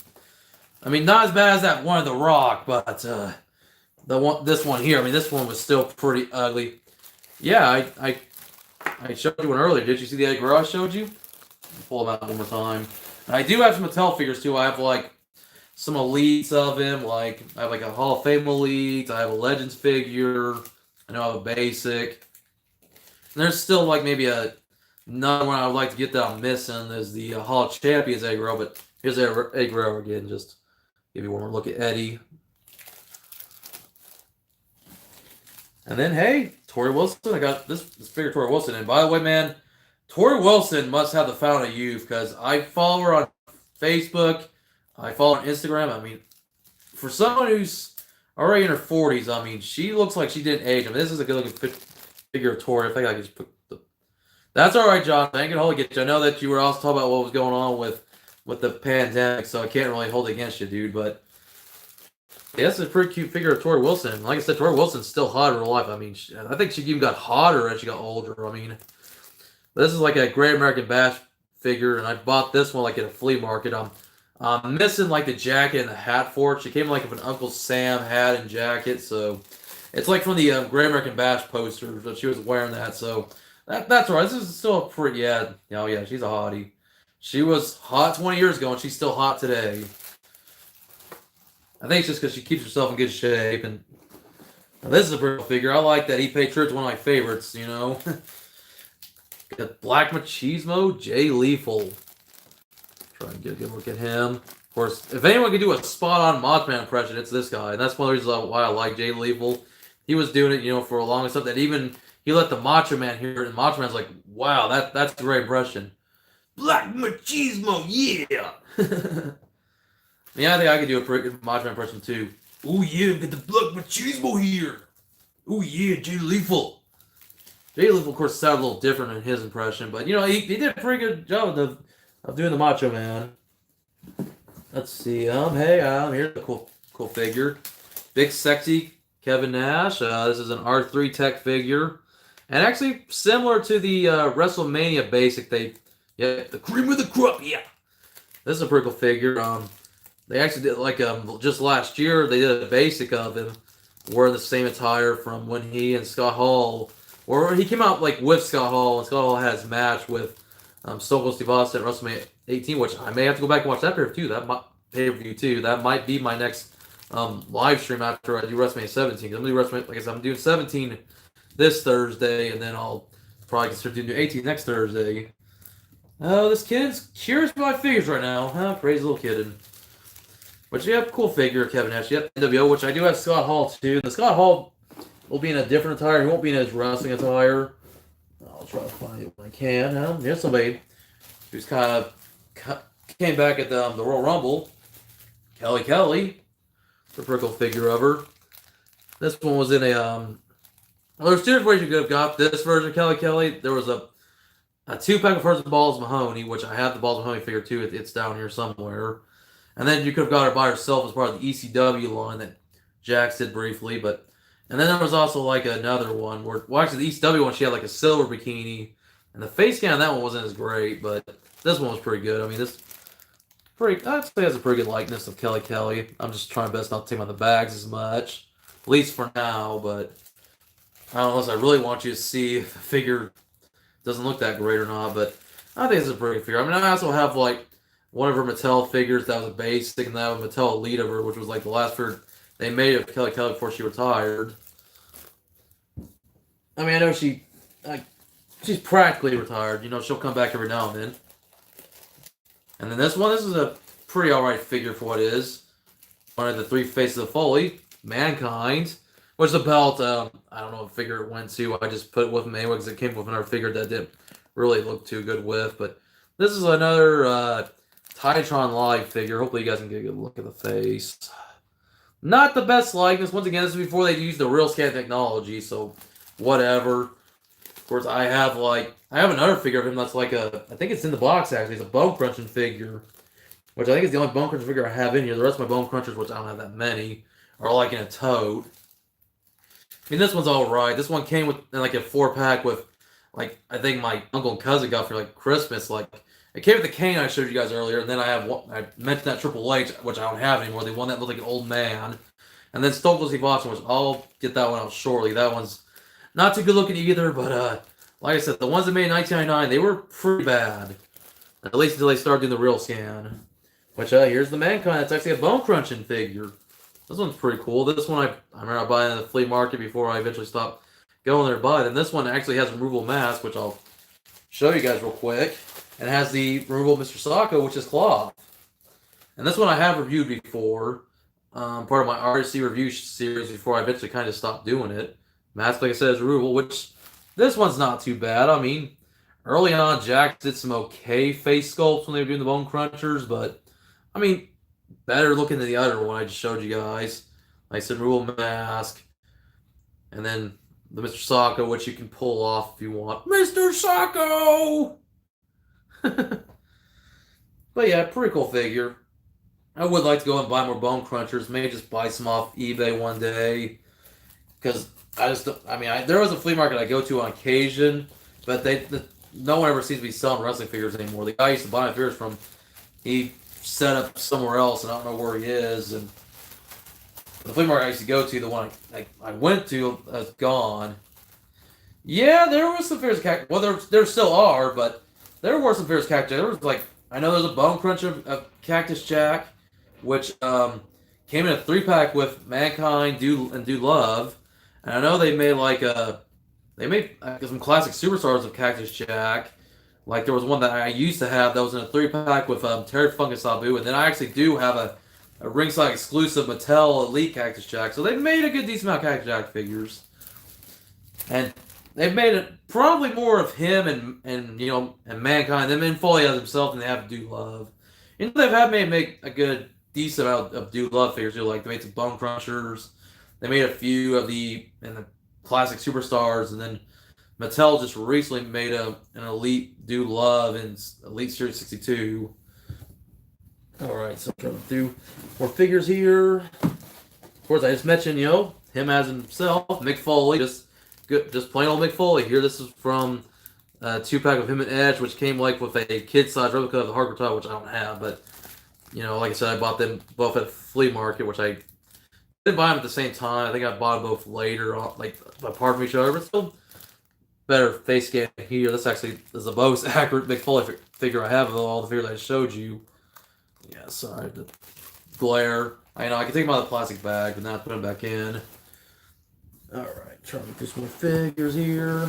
mean, not as bad as that one of The Rock, but this one here. I mean, this one was still pretty ugly. Yeah, I showed you one earlier. Did you see the Eddie Guerrero I showed you? I'll pull them out one more time. And I do have some Mattel figures too. I have like some elites of him. Like I have like a Hall of Fame elite. I have a Legends figure. I know I have a basic. And there's still like maybe another one I would like to get that I'm missing. Is the Hall of Champions Eddie Guerrero. But here's Eddie Guerrero again. Just give you one more look at Eddie. And then, hey, Tori Wilson. I got this figure, Tori Wilson. And by the way, man, Tori Wilson must have the fountain of youth, because I follow her on Facebook. I follow her on Instagram. I mean, for someone who's already in her 40s, I mean, she looks like she didn't age. I mean, this is a good-looking figure of Tori. I think I can just put the... That's all right, John. I ain't gonna hold it against you. I know that you were also talking about what was going on with the pandemic, so I can't really hold it against you, dude, but... Yeah, this is a pretty cute figure of Tori Wilson. Like I said, Tori Wilson's still hot in real life. I mean, I think she even got hotter as she got older. I mean, this is like a Great American Bash figure, and I bought this one like at a flea market. I'm missing like the jacket and the hat for it. She came like with an Uncle Sam hat and jacket, so it's like from the Great American Bash poster, but she was wearing that. So that's all right. This is still a pretty, yeah, she's a hottie. She was hot 20 years ago, and she's still hot today. I think it's just because she keeps herself in good shape. And this is a pretty figure. I like that. Ipe Trip's one of my favorites, you know. Got Black Machismo, Jay Lethal. Try and get a good look at him. Of course, if anyone can do a spot-on Mothman impression, it's this guy. And that's one of the reasons why I like Jay Lethal. He was doing it, you know, for a long time. That even he let the Macho Man hear it, and Macho Man's like, wow, that's a great impression. Black machismo, yeah. Yeah, I think I could do a pretty good Macho Man impression too. Oh yeah, get the Black machismo here. Oh yeah, Jay Lethal. Jay Lethal, of course, sounded a little different in his impression, but you know he did a pretty good job of doing the Macho Man. Let's see. Hey, here's a cool figure. Big sexy Kevin Nash. This is an R3 Tech figure, and actually similar to the WrestleMania basic. The cream of the crop. Yeah, this is a pretty cool figure. They actually did like just last year they did a basic of him wearing the same attire from when he and Scott Hall, or he came out like with Scott Hall, and Scott Hall had his match with Stone Cold Steve Austin at WrestleMania 18, which I may have to go back and watch that pay-per-view too. That might be my next live stream after I do WrestleMania 17. I'm doing WrestleMania, like I said, I'm doing 17 this Thursday, and then I'll probably consider doing 18 next Thursday. Oh, this kid's curious about my figures right now. Huh? Crazy little kid. But you have cool figure, Kevin Nash. Yep, NWO, which I do have Scott Hall too. The Scott Hall will be in a different attire. He won't be in his wrestling attire. I'll try to find it when I can. Here's somebody who's kind of came back at the Royal Rumble. Kelly. The pretty cool figure of her. This one was in a well, there's two different ways you could have got this version of Kelly. There was a 2-pack of Hearts and Balls Mahoney, which I have the Balls Mahoney figure too. It's down here somewhere. And then you could have got her by herself as part of the ECW line that Jax did briefly. And then there was also like another one where, well, actually the ECW one, she had like a silver bikini. And the face scan on that one wasn't as great, but this one was pretty good. I mean, I'd say has a pretty good likeness of Kelly. I'm just trying my best not to take on the bags as much, at least for now. But I don't know unless I really want you to see if the figure doesn't look that great or not. But I think it's a pretty good figure. I mean, I also have like one of her Mattel figures that was a basic, and that was Mattel Elite of her, which was like the last figure they made of Kelly before she retired. I mean, I know she's practically retired. You know, she'll come back every now and then. And then this is a pretty alright figure for what it is. One of the 3 faces of Foley, Mankind, which the belt, I don't know what figure it went to. I just put it with me anyway because it came with another figure that didn't really look too good with. But this is another Titantron Live figure. Hopefully you guys can get a good look at the face. Not the best likeness. Once again, this is before they used the real scan technology, so whatever. Of course, I have another figure of him that's like I think it's in the box actually. It's a bone crunching figure, which I think is the only bone crunching figure I have in here. The rest of my bone crunchers, which I don't have that many, are like in a tote. I mean, this one's all right. This one came with like a 4-pack with, like, I think my uncle and cousin got for like Christmas. Like, it came with the cane I showed you guys earlier, and then I have one. I mentioned that Triple H, which I don't have anymore. The one that looked like an old man, and then Stone Cold Steve Austin, which I'll get that one out shortly. That one's not too good looking either, but like I said, the ones that made in 1999, they were pretty bad. At least until they started doing the real scan. Which here's the Mankind. It's actually a bone crunching figure. This one's pretty cool. This one I remember buying at the flea market before I eventually stopped going there to buy it. And this one actually has a removable mask, which I'll show you guys real quick. And it has the removable Mr. Socko, which is cloth. And this one I have reviewed before. Part of my RC review series before I eventually kind of stopped doing it. Mask, like I said, is removable, which this one's not too bad. I mean, early on, Jax did some okay face sculpts when they were doing the Bone Crunchers, but I mean, better looking than the other one I just showed you guys. Like I said, removable mask. And then the Mr. Socko, which you can pull off if you want. Mr. Socko! But yeah, pretty cool figure. I would like to go and buy more Bone Crunchers. Maybe just buy some off eBay one day. Because there was a flea market I go to on occasion, but no one ever seems to be selling wrestling figures anymore. The guy I used to buy my figures from, he set up somewhere else, and I don't know where he is. And the flea market I used to go to, the one I went to, is gone. Yeah, there was some figures. Well, there still are, but there were some figures. There was I know there's a Bone Cruncher of Cactus Jack, which came in a 3-pack with Mankind, Dude Love. And I know they made some classic superstars of Cactus Jack. Like there was one that I used to have that was in a 3-pack with Terry Funk and Sabu, and then I actually do have a ringside exclusive Mattel Elite Cactus Jack. So they made a good decent amount of Cactus Jack figures. And they've made it probably more of him and Mankind. Them in Foley as himself than they have Dude Love. They've had make a good decent amount of Dude Love figures too. Like they made some Bone Crushers. They made a few of the classic superstars, and then Mattel just recently made an Elite Dude Love in Elite Series 62. All right, so going through more figures here. Of course, I just mentioned him as himself, Mick Foley, just plain old Mick Foley. Here, this is from a 2-pack of him and Edge, which came like with a kid-size replica of the hardcore title, which I don't have, but like I said, I bought them both at a flea market, which I didn't buy them at the same time. I think I bought them both later, like apart from each other, but still better face scan here. This actually is the most accurate Mick Foley figure I have of all the figures I showed you. Yeah, sorry, the glare. I know I can take them out of the plastic bag, but not put them back in. All right, trying to do some more figures here.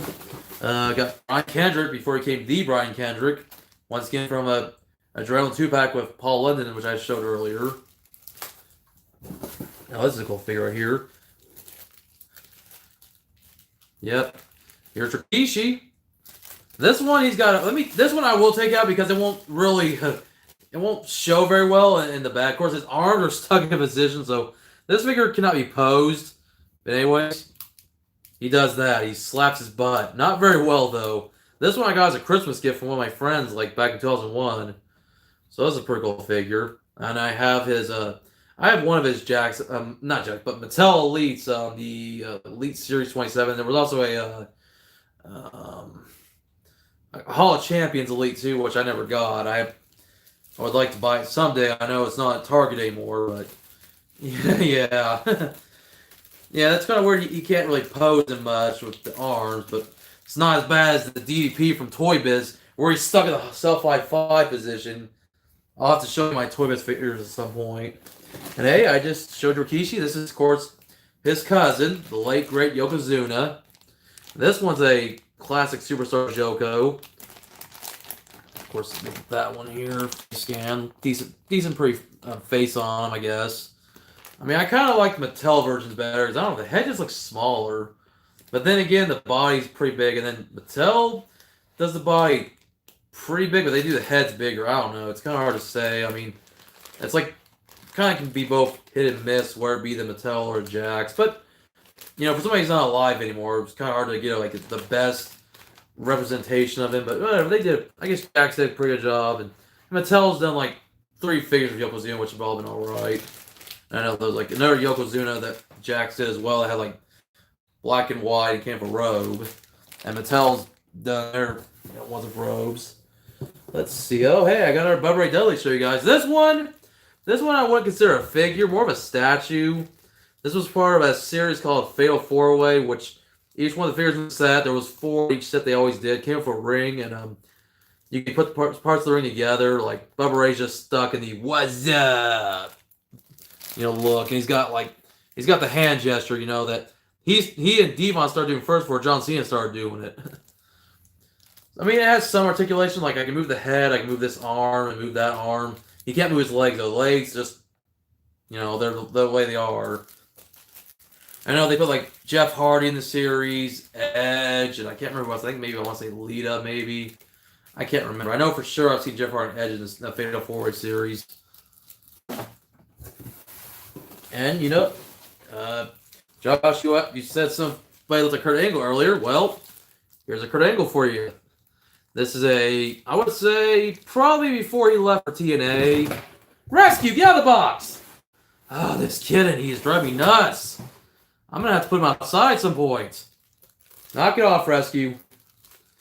Got Brian Kendrick before he came the Brian Kendrick. Once again from a Adrenaline 2-pack with Paul London, which I showed earlier. Now this is a cool figure right here. Yep. Here's Rikishi. This one he's got. This one I will take out because it won't really. It won't show very well in the back. Of course, his arms are stuck in a position, so this figure cannot be posed. But anyways, he does that. He slaps his butt. Not very well, though. This one I got as a Christmas gift from one of my friends, like back in 2001. So that's a pretty cool figure. And I have his, I have one of his Jakks, not Jakks, but Mattel Elites, the Elite Series 27. There was also a Hall of Champions Elite too, which I never got. I would like to buy it someday. I know it's not at Target anymore, but yeah. Yeah, that's kind of weird. You can't really pose him much with the arms, but it's not as bad as the DDP from Toy Biz, where he's stuck in the self-life 5 position. I'll have to show you my Toy Biz figures at some point. And hey, I just showed Rikishi. This is, of course, his cousin, the late, great Yokozuna. This one's a classic Superstar Joko. Of course, that one here, scan. Decent face on him, I guess. I mean, I kind of like the Mattel versions better, because I don't know, the head just looks smaller. But then again, the body's pretty big, and then Mattel does the body pretty big, but they do the heads bigger. I don't know. It's kind of hard to say. I mean, it's like, kind of can be both hit and miss, where it be the Mattel or Jakks. But, for somebody who's not alive anymore, it's kind of hard to get, like, the best representation of him. But whatever, they did. I guess Jakks did a pretty good job. And Mattel's done, like, 3 figures of Yokozuna, which have all been alright. I know there's like another Yokozuna that Jakks did as well. It had like black and white and came with a robe. And Mattel's done their ones with robes. Let's see. Oh, hey, I got our Bubba Ray Dudley to show you guys. This one I wouldn't consider a figure, more of a statue. This was part of a series called Fatal 4-Way, which each one of the figures was set. There was 4 each set they always did. Came with a ring, and you can put the parts of the ring together. Like Bubba Ray's just stuck in the "What's up?" look, and he's got the hand gesture, that he and Devon started doing first before John Cena started doing it. I mean, it has some articulation, like I can move the head, I can move this arm, and move that arm. He can't move his legs, though. The legs just, they're the way they are. I know they put, like, Jeff Hardy in the series, Edge, and I can't remember what else. I think maybe I want to say Lita, maybe. I can't remember. I know for sure I've seen Jeff Hardy and Edge in this Fatal 4-Way series. And, Josh, you said somebody looked like Kurt Angle earlier. Well, here's a Kurt Angle for you. This is I would say, probably before he left for TNA. Rescue, get out of the box! Oh, this kid, and he's driving me nuts. I'm going to have to put him outside at some point. Knock it off, Rescue.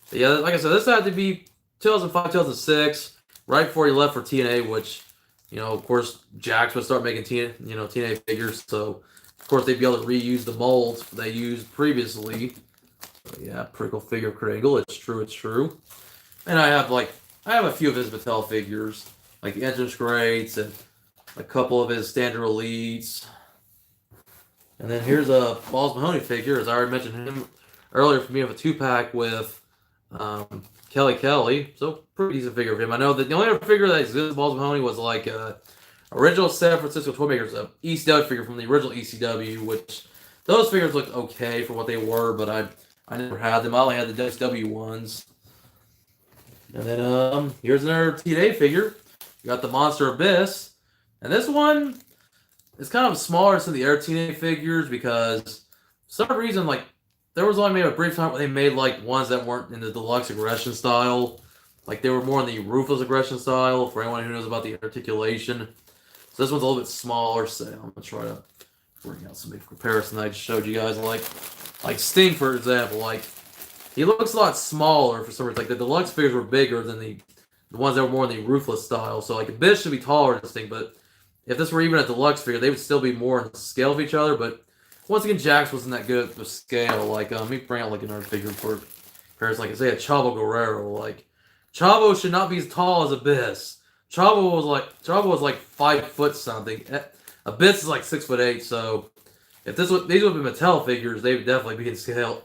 But yeah, like I said, this had to be 2005, 2006, right before he left for TNA, which... of course, Jakks would start making TNA figures, so of course they'd be able to reuse the molds they used previously. So, yeah, pretty cool figure of Kurt Angle. It's true. And I have a few of his Mattel figures, like the Entrance Greats and a couple of his Standard Elites. And then here's a Balls Mahoney figure, as I already mentioned him earlier, for me of a 2-pack with Kelly. So, pretty decent figure of him. I know that the only other figure that existed Balls Mahoney was like original San Francisco Toymakers ECW figure from the original ECW, which those figures looked okay for what they were, but I never had them. I only had the WCW ones. And then here's another TNA figure. You got the Monster Abyss. And this one is kind of smaller than the other TNA figures because for some reason, like, there was only maybe a brief time where they made like ones that weren't in the deluxe aggression style. Like they were more in the ruthless aggression style for anyone who knows about the articulation. So this one's a little bit smaller. So I'm gonna try to bring out some big comparison that I just showed you guys. Like Sting, for example, like he looks a lot smaller for some reason. Like the deluxe figures were bigger than the ones that were more in the ruthless style. So like Abyss should be taller than Sting, but if this were even a deluxe figure, they would still be more in scale of each other. But once again, Jax wasn't that good with scale. Like let me bring out like another figure for comparison. Like say a Chavo Guerrero. Like Chavo should not be as tall as Abyss. Chavo was like 5 foot something. Abyss is like 6'8". So if these would be Mattel figures, they would definitely be in scale.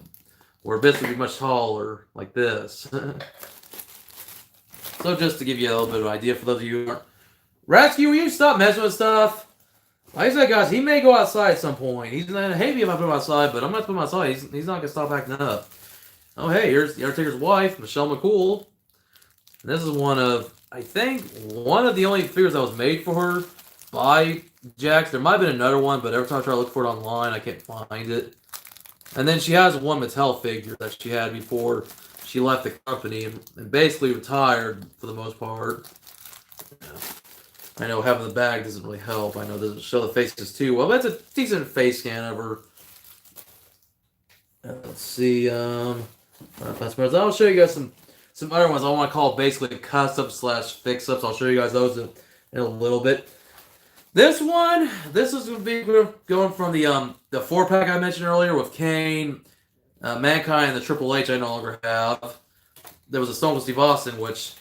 Where Abyss would be much taller, like this. So just to give you a little bit of an idea for those of you who aren't. Rescue, will you stop messing with stuff? Like I said, guys, he may go outside at some point. He's going to hate me if I put him outside, but I'm going to put him outside. He's not going to stop acting up. Oh, hey, here's The Undertaker's wife, Michelle McCool. And this is one of the only figures that was made for her by Jax. There might have been another one, but every time I try to look for it online, I can't find it. And then she has one Mattel figure that she had before she left the company and basically retired for the most part. I know having the bag doesn't really help. I know it doesn't show the faces too well, but it's a decent face scan of her. Let's see. I'll show you guys some other ones I want to call basically custom/fix ups. I'll show you guys those in a little bit. This is going to be going from the 4-pack I mentioned earlier with Kane, Mankind, and the Triple H I no longer have. There was a Stone Cold Steve Austin, which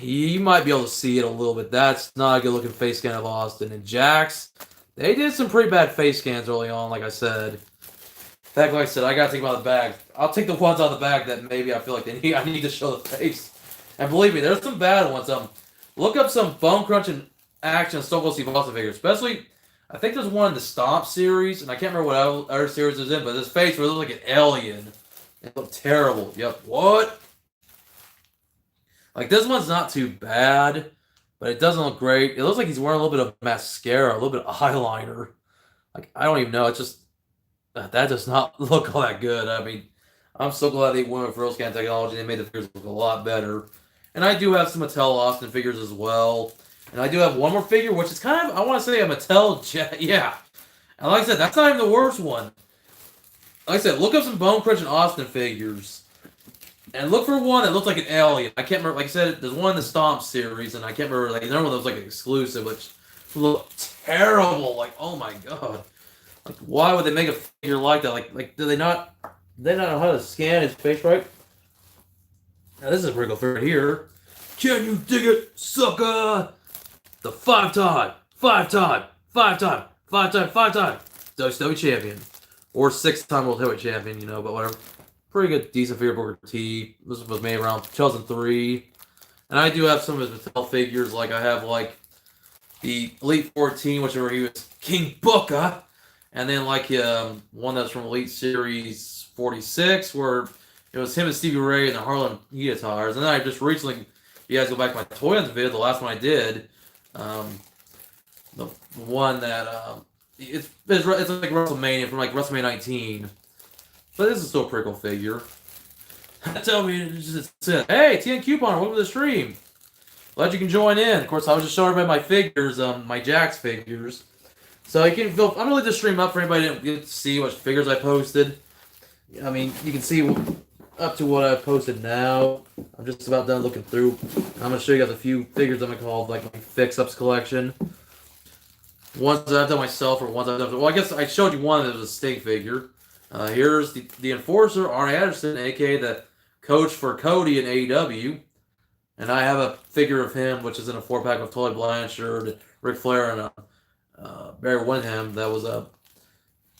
you might be able to see it a little bit. That's not a good looking face scan of Austin. And Jax, they did some pretty bad face scans early on, like I said. In fact, like I said, I got to think about the bag. I'll take the ones out of the bag that maybe I feel like I need to show the face. And believe me, there's some bad ones. Look up some bone crunching action Stone Cold Steve Austin figures. Especially, I think there's one in the Stomp series, and I can't remember what other series it's in, but his face really looked like an alien. It looked terrible. Yep. What? Like, this one's not too bad, but it doesn't look great. It looks like he's wearing a little bit of mascara, a little bit of eyeliner. Like, I don't even know. It's just, that does not look all that good. I mean, I'm so glad they went with real scan technology. They made the figures look a lot better. And I do have some Mattel Austin figures as well. And I do have one more figure, which is kind of, I want to say a Mattel Jet. Yeah. And like I said, that's not even the worst one. Like I said, look up some Bone Crunching Austin figures. And look for one that looks like an alien. I can't remember, like I said, there's one in the Stomp series, and I can't remember, like, another one that was like an exclusive, which looked terrible. Like, oh my god. Like, why would they make a figure like that? Like, do they not know how to scan his face right? Now, this is a wrinkle figure here. Can you dig it, sucker? The five-time WCW champion. Or 6-time World Heavyweight champion, you know, but whatever. Pretty good, decent figure, Booker T. This was made around 2003. And I do have some of his Mattel figures, like I have, like, the Elite 14, which where he was King Booker. And then, like, one that's from Elite Series 46, where it was him and Stevie Ray and the Harlem Heat attires. And then I just recently, you guys go back to my Toy Hunt video, the last one I did, the one that, it's like WrestleMania, from like WrestleMania 19. But this is still a pretty cool figure. Tell me, it says, hey, TN Coupon, welcome to the stream. Glad you can join in. Of course, I was just showing everybody my figures, my Jax figures. So you can feel, I'm really just streaming up for anybody who didn't get to see what figures I posted. I mean, you can see up to what I've posted now. I'm just about done looking through. I'm going to show you guys a few figures I'm going to call like my fix-ups collection. Ones that I've done myself or ones I've done. Well, I guess I showed you one that was a Sting figure. Here's the Enforcer, Arn Anderson, a.k.a. the coach for Cody in AEW. And I have a figure of him, which is in a 4-pack of Tully Blanchard, Ric Flair, and Barry Windham. That was a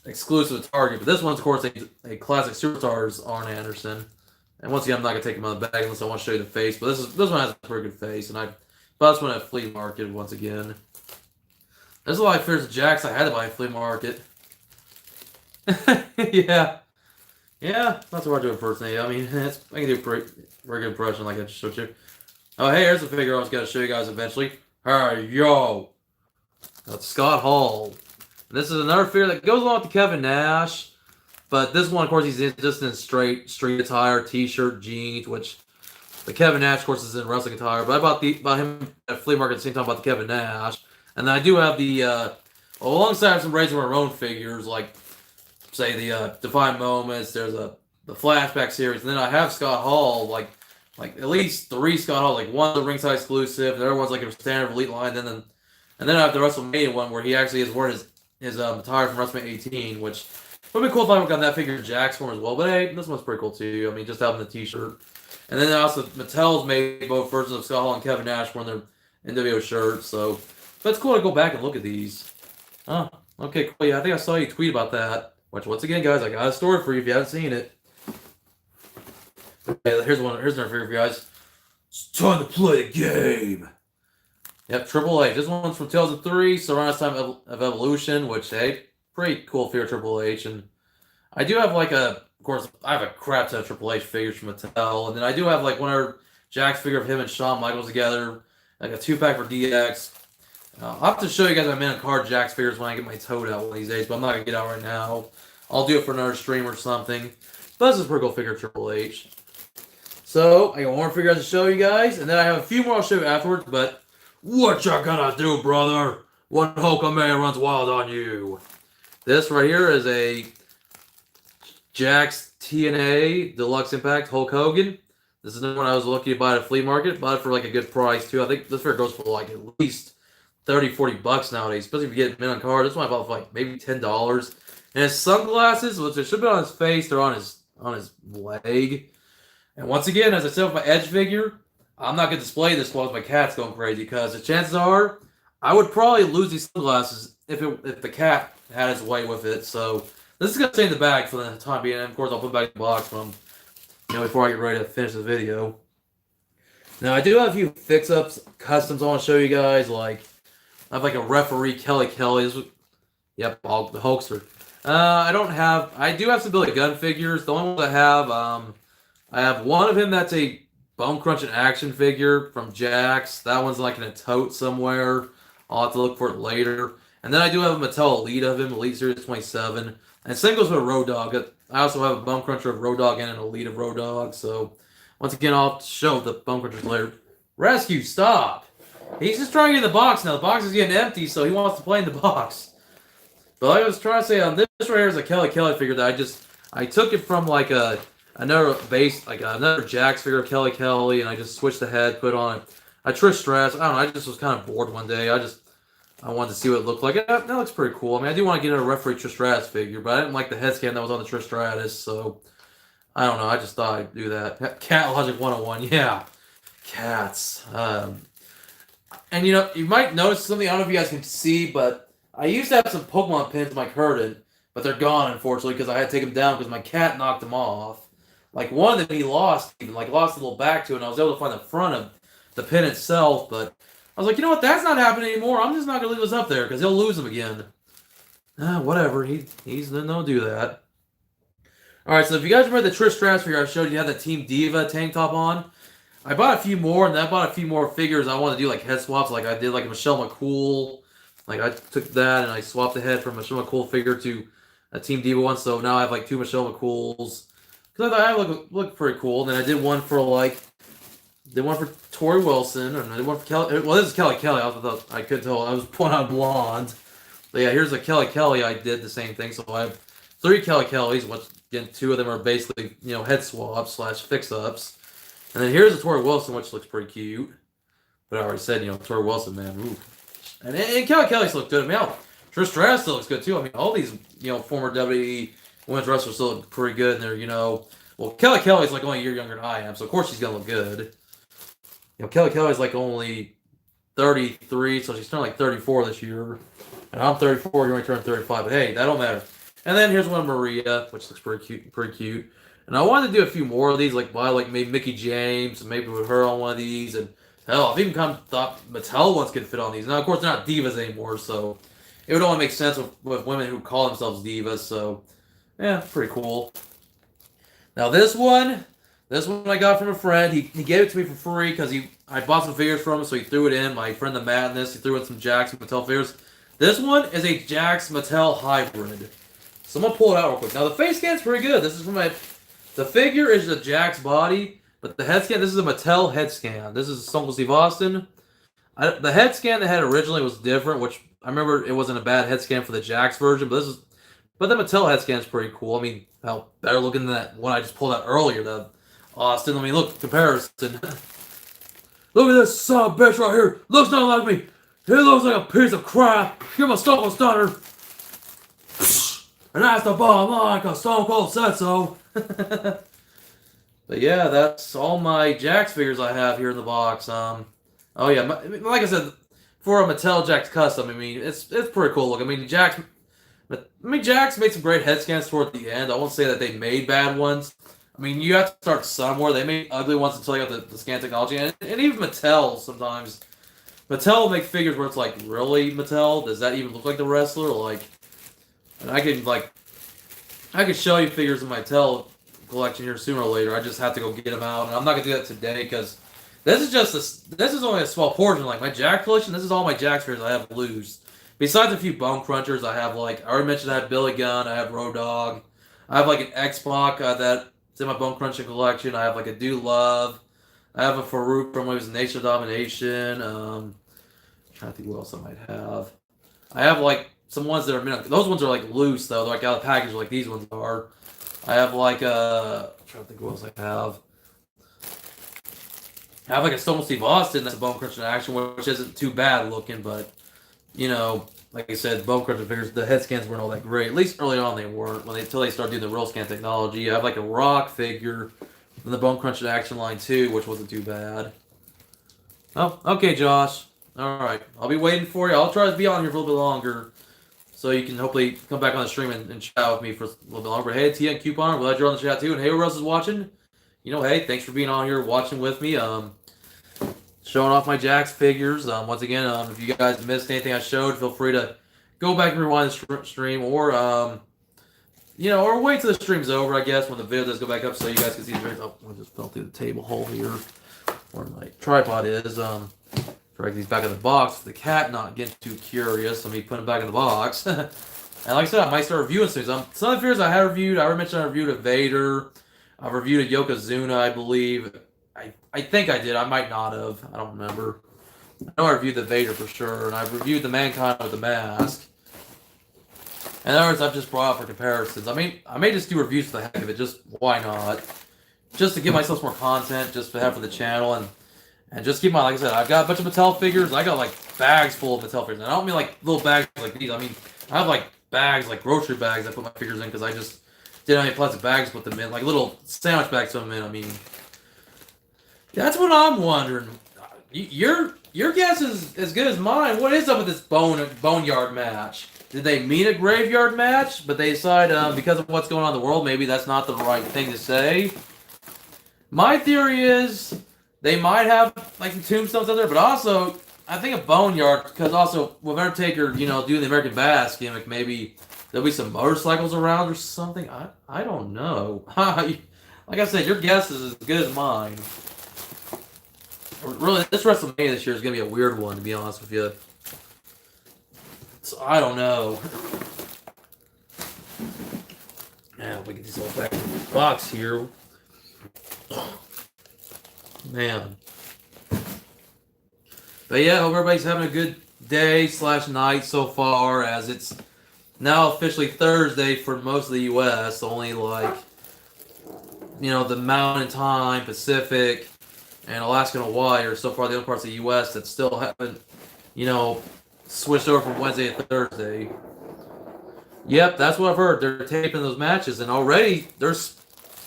exclusive to Target. But this one's, of course, a classic Superstars Arn Anderson. And once again, I'm not going to take him out of the bag unless I want to show you the face. But this one has a pretty good face. And I bought this one at Flea Market once again. There's a lot of figures of Jax I had to buy at Flea Market. Yeah. Yeah, not too hard to impersonate. I mean, I can do a pretty very good impression like I just showed you. Oh, hey, here's a figure I was going to show you guys eventually. Hey, yo! That's Scott Hall. This is another figure that goes along with the Kevin Nash. But this one, of course, he's just in straight street attire, t-shirt, jeans, which the Kevin Nash, of course, is in wrestling attire. But I bought him at a flea market at the same time about the Kevin Nash. And then I do have the, alongside some Razor Ramon figures, like, say, the Divine Moments, there's the Flashback series, and then I have Scott Hall, like at least 3 Scott Hall, like one the ringside exclusive, and the other one's like a standard elite line, and then I have the WrestleMania one where he actually has worn his attire from WrestleMania 18, which would be cool if I would have gotten that figure in Jack's form as well. But hey, this one's pretty cool too. I mean, just having the T-shirt, and then also Mattel's made both versions of Scott Hall and Kevin Nash wearing their NWO shirts. So that's cool to go back and look at these. Oh, okay, cool. Yeah, I think I saw you tweet about that. Which once again, guys, I got a story for you if you haven't seen it. Okay, here's another figure for you guys. It's time to play the game. Yep, Triple H. This one's from 2003, so around this time of Evolution, which, hey, pretty cool figure, Triple H. And I do have of course, I have a crap ton of Triple H figures from Mattel. And then I do have like one of Jack's figure of him and Shawn Michaels together, like a 2-pack for DX. I'll have to show you guys my Man Card Jack's figures when I get my Toad out one of these days, but I'm not going to get out right now. I'll do it for another stream or something. But this is a pretty cool figure, Triple H. So, I got one more figure to show you guys, and then I have a few more I'll show you afterwards, but what you gonna do, brother? When Hulkamania runs wild on you. This right here is a Jakks TNA Deluxe Impact Hulk Hogan. This is the one I was lucky to buy at a flea market. Bought it for like a good price too. I think this figure goes for like at least 30-40 bucks nowadays, especially if you get it on card. This one I bought for like maybe $10. And his sunglasses, which should be on his face, they're on his leg. And once again, as I said with my Edge figure, I'm not going to display this while my cat's going crazy because the chances are I would probably lose these sunglasses if the cat had his way with it. So this is going to stay in the bag for the time being. And of course, I'll put it back in the box before I get ready to finish the video. Now, I do have a few fix-ups, customs I want to show you guys. Like, I have like a referee, Kelly Kelly. Yep, the Hulkster. I do have some Billy Gunn figures. The only ones I have one of him that's a Bone Crunching action figure from Jakks. That one's like in a tote somewhere. I'll have to look for it later. And then I do have a Mattel Elite of him, Elite Series 27. And same goes with Road Dogg. I also have a Bone Cruncher of Road Dogg and an Elite of Road Dogg. So, once again, I'll show the Bone Crunchers later. Rescue, stop! He's just trying to get in the box now. The box is getting empty, so he wants to play in the box. But like I was trying to say, on this right here is a Kelly Kelly figure that I took it from like another Jakks figure of Kelly Kelly, and I just switched the head, put on a Trish Stratus. I don't know, I just was kind of bored one day. I wanted to see what it looked like. That looks pretty cool. I mean, I do want to get a referee Trish Stratus figure, but I didn't like the head scan that was on the Trish Stratus, so I don't know. I just thought I'd do that. Cat Logic 101, yeah. Cats. And you might notice something, I don't know if you guys can see, but I used to have some Pokemon pins in my curtain, but they're gone, unfortunately, because I had to take them down because my cat knocked them off. Like, one of them he lost a little back to it, and I was able to find the front of the pin itself, but I was like, you know what, that's not happening anymore. I'm just not going to leave this up there, because he'll lose them again. Whatever, he's no do that. Alright, so if you guys remember the Trish Stratus figure I showed you had the Team Diva tank top on, I bought a few more, and then I bought a few more figures I wanted to do, like head swaps, like I did like Michelle McCool. Like, I took that, and I swapped the head from Michelle McCool figure to a Team Diva one, so now I have like 2 Michelle McCools. Because I thought I looked pretty cool. And then I did one for Tori Wilson, and I did one for Kelly. Well, this is Kelly Kelly. I could tell I was pulling out blonde. But yeah, here's a Kelly Kelly. I did the same thing. So I have 3 Kelly Kellys, which again 2 of them are basically head swaps / fix ups. And then here's a Tori Wilson, which looks pretty cute. But I already said Tori Wilson, man, ooh. And Kelly Kelly still look good. I mean, Trish Stratus still looks good too. I mean, all these former WWE women's wrestlers still look pretty good. And they're well, Kelly Kelly's like only a year younger than I am, so of course she's gonna look good. Kelly Kelly's like only 33, so she's turning like 34 this year. And I'm 34, you're only turning 35, but hey, that don't matter. And then here's one of Maria, which looks pretty cute. And I wanted to do a few more of these, like buy like maybe Mickie James, and maybe with her on one of these, and hell, I've even thought Mattel ones could fit on these. Now, of course, they're not divas anymore, so it would only make sense with women who call themselves divas, so yeah, pretty cool. Now this one I got from a friend. He gave it to me for free because I bought some figures from him, so he threw it in. My friend the Madness, he threw in some Jakks Mattel figures. This one is a Jakks Mattel hybrid. So I'm gonna pull it out real quick. Now the face scan's pretty good. This is from the figure is the Jakks body, but the head scan, this is a Mattel head scan. This is Stone Cold Steve Austin. The head scan they had originally was different, which I remember it wasn't a bad head scan for the Jakks version, but the Mattel head scan is pretty cool. I mean, how better looking than that one I just pulled out earlier, the Austin. I mean, look, comparison. Look at this son of a bitch right here. Looks nothing like me. He looks like a piece of crap. You're my Stone Cold Stunner. And that's the bottom line, because Stone Cold said so. But yeah, that's all my Jakks figures I have here in the box. Oh yeah, like I said, for a Mattel Jakks custom, I mean, it's pretty cool look. I mean, Jakks made some great head scans toward the end. I won't say that they made bad ones. I mean, you have to start somewhere. They made ugly ones until you got the scan technology, and even Mattel sometimes. Mattel will make figures where it's like, really, Mattel? Does that even look like the wrestler? Like, and I could show you figures in my Mattel collection here sooner or later. I just have to go get them out, and I'm not gonna do that today because this is only a small portion. Like my Jakks collection, this is all my Jakks figures I have loose. Besides a few Bone Crunchers, I have I already mentioned I have Billy Gunn, I have Road Dogg, I have like an X-Pac that's in my Bone Crunching collection. I have like a Dude Love, I have a Farouk from when he was Nation of Domination. I'm trying to think what else I might have. I have like some ones that are those ones are like loose though. They're like out of the package like these ones are. I have like I'm trying to think what else I have. I have like a Stone Cold Steve Austin that's a Bone Crunching action, which isn't too bad looking, but like I said, Bone Crunching figures, the head scans weren't all that great. At least early on they weren't. Until they started doing the real scan technology. I have like a Rock figure from the Bone Crunching action line too, which wasn't too bad. Oh, okay, Josh. All right, I'll be waiting for you. I'll try to be on here for a little bit longer, so you can hopefully come back on the stream and chat with me for a little bit longer. Hey, TN Coupon, glad you're on the chat too. And hey, whoever else is watching, hey, thanks for being on here watching with me. Showing off my Jakks figures. Once again, if you guys missed anything I showed, feel free to go back and rewind the stream, or or wait till the stream's over. I guess when the video does go back up, so you guys can see the drinks. Oh, I just fell through the table hole here, where my tripod is. Drag these back in the box. For the cat not getting too curious, so me putting them back in the box. And like I said, I might start reviewing things. Some of the figures I have reviewed. I already mentioned I reviewed a Vader. I've reviewed a Yokozuna, I believe. I think I did. I might not have. I don't remember. I know I reviewed the Vader for sure, and I've reviewed the Mankind with the mask. And others I've just brought up for comparisons. I mean, I may just do reviews for the heck of it. Just why not? Just to give myself some more content, just to have for the channel, and just keep my, like I said, I've got a bunch of Mattel figures. I got like bags full of Mattel figures. And I don't mean like little bags like these. I mean, I have like bags, like grocery bags I put my figures in because I just didn't have any plastic bags to put them in. Like little sandwich bags to put them in. I mean, that's what I'm wondering. Your guess is as good as mine. What is up with this boneyard match? Did they mean a graveyard match, but they decide because of what's going on in the world, maybe that's not the right thing to say? My theory is they might have like some tombstones out there, but also I think a boneyard because also with Undertaker, doing the American Bass gimmick, maybe there'll be some motorcycles around or something. I don't know. Like I said, your guess is as good as mine. Really, this WrestleMania this year is going to be a weird one, to be honest with you. So, I don't know. Now, we get these all back in the box here. Man. But yeah, I hope everybody's having a good day/night so far, as it's now officially Thursday for most of the U.S. Only the Mountain Time, Pacific, and Alaska and Hawaii are so far the only parts of the U.S. that still haven't, switched over from Wednesday to Thursday. Yep, that's what I've heard. They're taping those matches, and already there's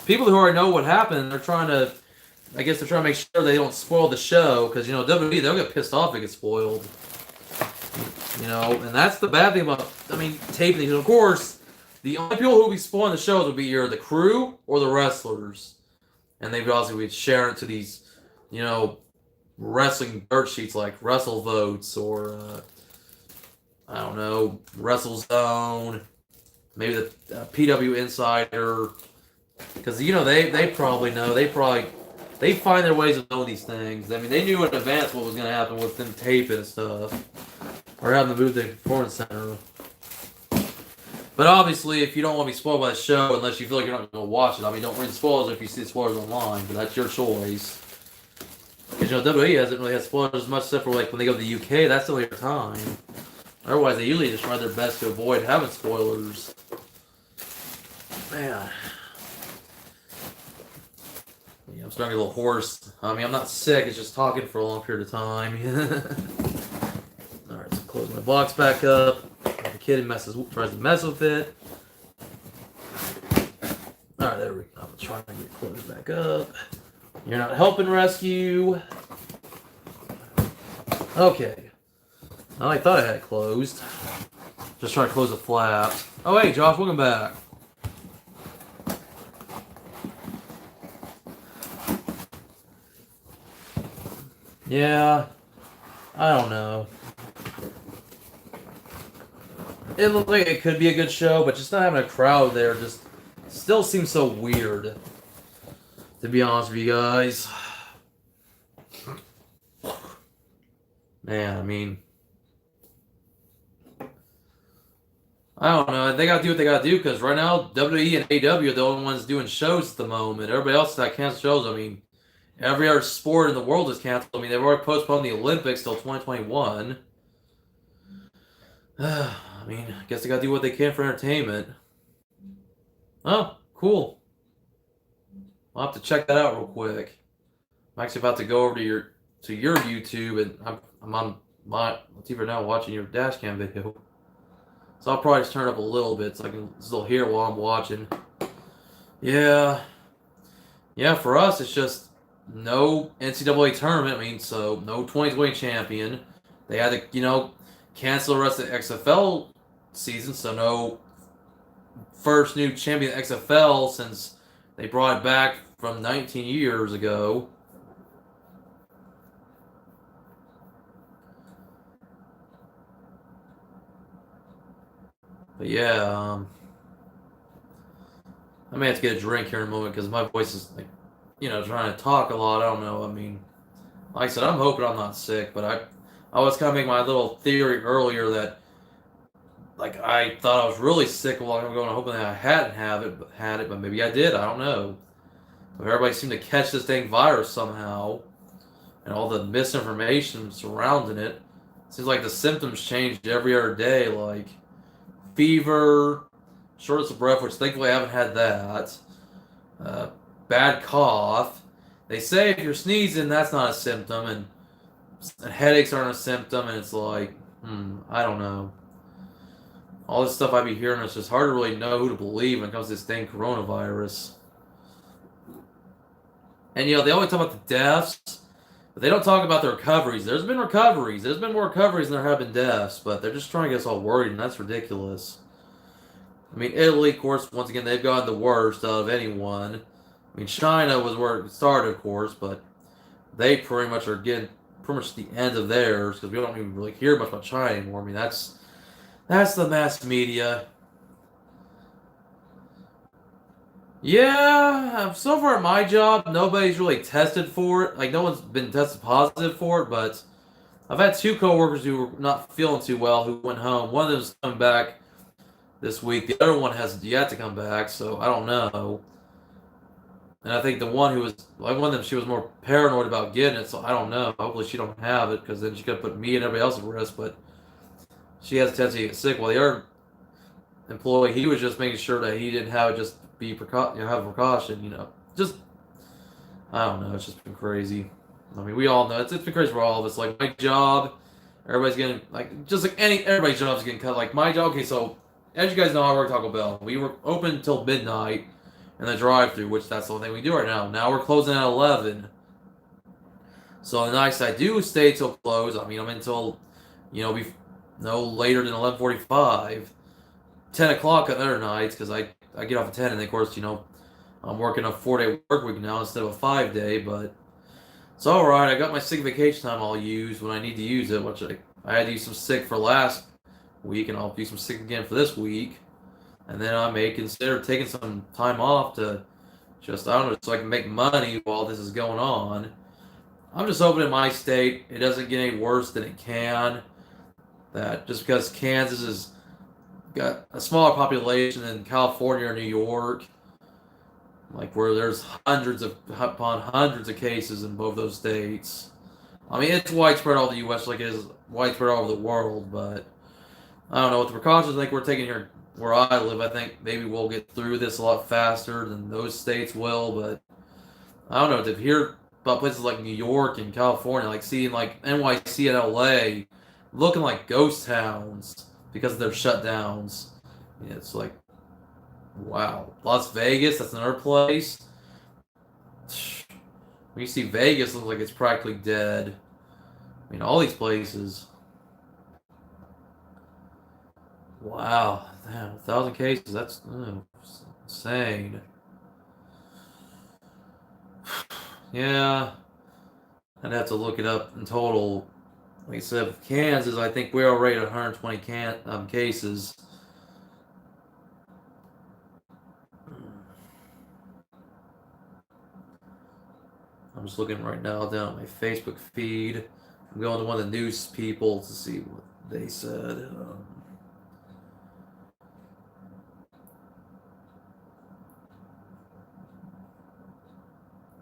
people who already know what happened. They're trying to make sure they don't spoil the show, because, WWE, they'll get pissed off if it gets spoiled. And that's the bad thing about, taping these. Of course, the only people who will be spoiling the shows will be either the crew or the wrestlers. And they would also be sharing it to these, wrestling dirt sheets like WrestleVotes or, I don't know, WrestleZone, maybe the PW Insider, Because, you know, they probably know. They find their ways of knowing these things. I mean, they knew in advance what was going to happen with them taping and stuff. Or having to move the performance center. But obviously, if you don't want to be spoiled by the show, unless you feel like you're not going to watch it, I mean, don't read spoilers if you see spoilers online, but that's your choice. Because, you know, WWE hasn't really had spoilers as much, except for, like, when they go to the UK, that's still their time. Otherwise, they usually just try their best to avoid having spoilers. Man. Yeah, I'm starting to get a little hoarse. I mean, I'm not sick, it's just talking for a long period of time. Alright, so close my box back up. The kid tries to mess with it. Alright, there we go. I'm trying to get it closed back up. You're not helping, Rescue. Okay. I thought I had it closed. Just trying to close the flaps. Oh, hey, Josh, welcome back. Yeah, I don't know. It looks like it could be a good show, but just not having a crowd there just still seems so weird. To be honest with you guys. Man, I mean, I don't know. They gotta do what they gotta do because right now WWE and AEW are the only ones doing shows at the moment. Everybody else got canceled shows. I mean, every other sport in the world is canceled. I mean, they've already postponed the Olympics till 2021. I mean, I guess they gotta do what they can for entertainment. Oh, cool. I'll have to check that out real quick. I'm actually about to go over to your YouTube, and I'm on my TV now watching your dash cam video. So I'll probably just turn it up a little bit so I can still hear while I'm watching. Yeah. Yeah, for us, it's just no NCAA tournament. I mean, so no 2020 champion. They had to, you know, cancel the rest of the XFL season, so no first new champion XFL since they brought it back from 19 years ago. But yeah, I may have to get a drink here in a moment because my voice is like, you know, trying to talk a lot. I don't know. I mean, like I said, I'm hoping I'm not sick, but I was kind of making my little theory earlier that, like, I thought I was really sick a while ago, and hoping that I hadn't had it, but maybe I did. I don't know. But everybody seemed to catch this dang virus somehow, and all the misinformation surrounding it. Seems like the symptoms changed every other day, like fever, shortness of breath, which thankfully I haven't had that. Bad cough. They say if you're sneezing, that's not a symptom, and headaches aren't a symptom, and it's like, I don't know. All this stuff I be hearing, it's just hard to really know who to believe when it comes to this dang coronavirus. And, you know, they always talk about the deaths, but they don't talk about the recoveries. There's been recoveries. There's been more recoveries than there have been deaths, but they're just trying to get us all worried, and that's ridiculous. I mean, Italy, of course, once again, they've gotten the worst out of anyone. I mean, China was where it started, of course, but they pretty much are getting pretty much the end of theirs because we don't even really hear much about China anymore. I mean, that's the mass media. Yeah, so far at my job, nobody's really tested for it. Like, no one's been tested positive for it, but I've had two coworkers who were not feeling too well who went home. One of them's coming back this week. The other one has yet to come back, so I don't know. And I think the one who was, like, one of them, she was more paranoid about getting it, so I don't know. Hopefully she don't have it, because then she could put me and everybody else at risk, but she has a tendency to get sick. While the other employee, he was just making sure that he didn't have it, just be have a precaution, just, I don't know, it's just been crazy. I mean, we all know, it's been crazy for all of us. Like, my job, everybody's getting, like, just like everybody's job's getting cut. Like, my job, okay, so, as you guys know, I work Taco Bell. We were open until midnight in the drive-thru, which that's the only thing we do right now. Now we're closing at 11. So the nights I do stay till close, I mean, I'm until, no later than 11:45, 10 o'clock at other nights, because I get off at 10, and then, of course, I'm working a 4-day work week now instead of a 5-day, but it's alright. I got my sick vacation time I'll use when I need to use it, which I had to use some sick for last week, and I'll use some sick again for this week. And then I may consider taking some time off to Just, I don't know, so I can make money while this is going on. I'm just hoping in my state it doesn't get any worse than it can. That just because Kansas has got a smaller population than California or New York, like where there's hundreds upon hundreds of cases in both those states. I mean, it's widespread all over the U.S. like it is widespread all over the world, but I don't know. With the precautions I think we're taking here where I live, I think maybe we'll get through this a lot faster than those states will, but I don't know. To hear about places like New York and California, like seeing like NYC and LA looking like ghost towns because of their shutdowns, yeah, it's like, wow. Las Vegas, that's another place. When you see Vegas, it looks like it's practically dead. I mean, all these places. Wow, damn, 1,000 cases. That's insane. Yeah, I'd have to look it up in total. Like I said, with Kansas, I think we're already at 120 cases. I'm just looking right now down at my Facebook feed. I'm going to one of the news people to see what they said.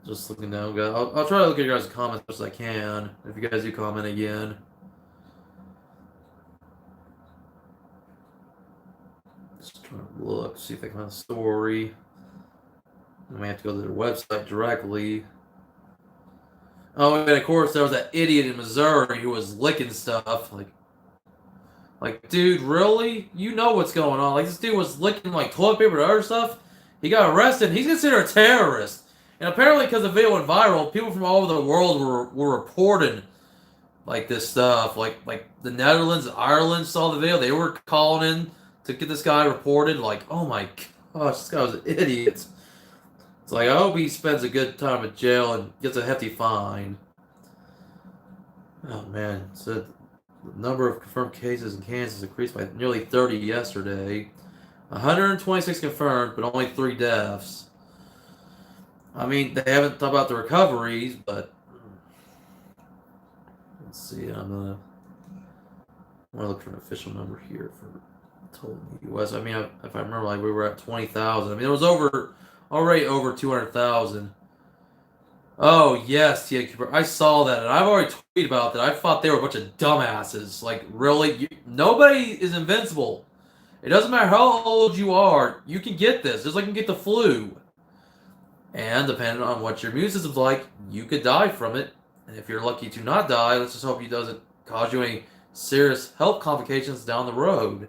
Just looking down, guys. I'll try to look at your guys' comments as best I can. If you guys do comment again. Just trying to look, see if I can find the story. I may have to go to their website directly. Oh, and of course there was that idiot in Missouri who was licking stuff. Like, dude, really? You know what's going on? Like, this dude was licking like toilet paper and other stuff. He got arrested. He's considered a terrorist. And apparently, because the video went viral, people from all over the world were reporting like this stuff. Like the Netherlands, Ireland saw the video. They were calling in to get this guy reported. Like, oh my gosh, this guy was an idiot. It's like, I hope he spends a good time in jail and gets a hefty fine. Oh man, so the number of confirmed cases in Kansas increased by nearly 30 yesterday. 126 confirmed, but only 3 deaths. I mean, they haven't talked about the recoveries, but let's see. I want to look for an official number here for total U.S. I mean, if I remember, like we were at 20,000. I mean, it was already over 200,000. Oh yes, yeah, I saw that, and I've already tweeted about that. I thought they were a bunch of dumbasses. Like, really, nobody is invincible. It doesn't matter how old you are, you can get this, just like you can get the flu. And depending on what your immune system's like, you could die from it. And if you're lucky to not die, let's just hope it doesn't cause you any serious health complications down the road.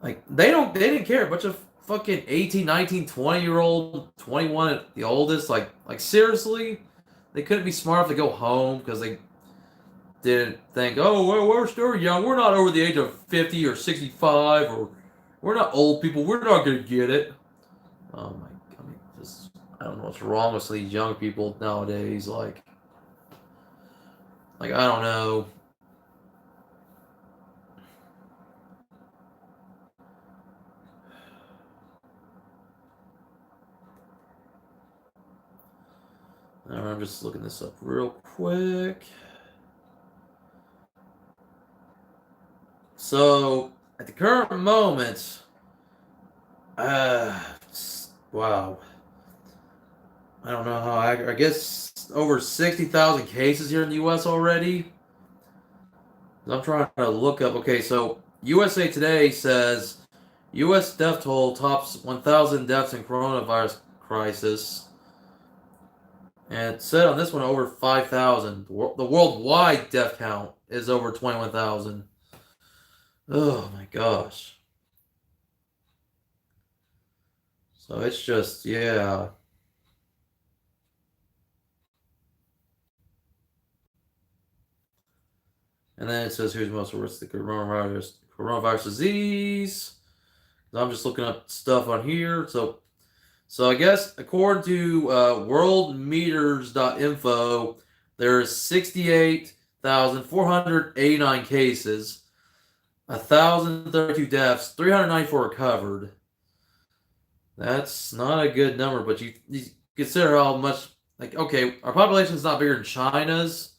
Like, they didn't care. A bunch of fucking 18, 19, 20-year-old, 21 at the oldest. Like seriously? They couldn't be smart enough to go home because they didn't think, oh, well, we're still young. We're not over the age of 50 or 65, or we're not old people. We're not going to get it. Oh my, I mean, just, I don't know what's wrong with these young people nowadays. Like I don't know. I'm just looking this up real quick. So, at the current moment, wow. I don't know how, I guess over 60,000 cases here in the U.S. already. I'm trying to look up, okay, so USA Today says U.S. death toll tops 1,000 deaths in coronavirus crisis. And it said on this one over 5,000. The worldwide death count is over 21,000. Oh my gosh. So it's just, yeah. And then it says who's most at risk of the coronavirus disease. I'm just looking up stuff on here. So I guess according to worldmeters.info, there's 68,489 cases, 1,032 deaths, 394 recovered. That's not a good number, but you consider how much, like, okay, our population is not bigger than China's,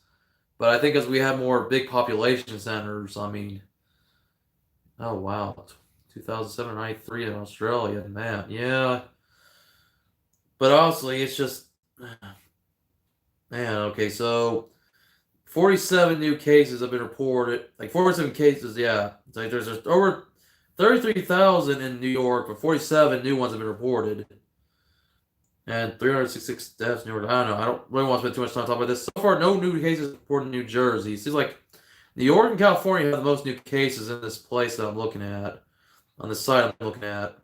but I think as we have more big population centers, I mean, oh wow, 2,793 in Australia, man, yeah. But honestly, it's just, man, okay, so 47 new cases have been reported. Like 47 cases, yeah. It's like there's just over 33,000 in New York, but 47 new ones have been reported. And 366 deaths in New York. I don't know. I don't really want to spend too much time talking about this. So far, no new cases reported in New Jersey. It seems like New York and California have the most new cases in this place that I'm looking at, on the site I'm looking at.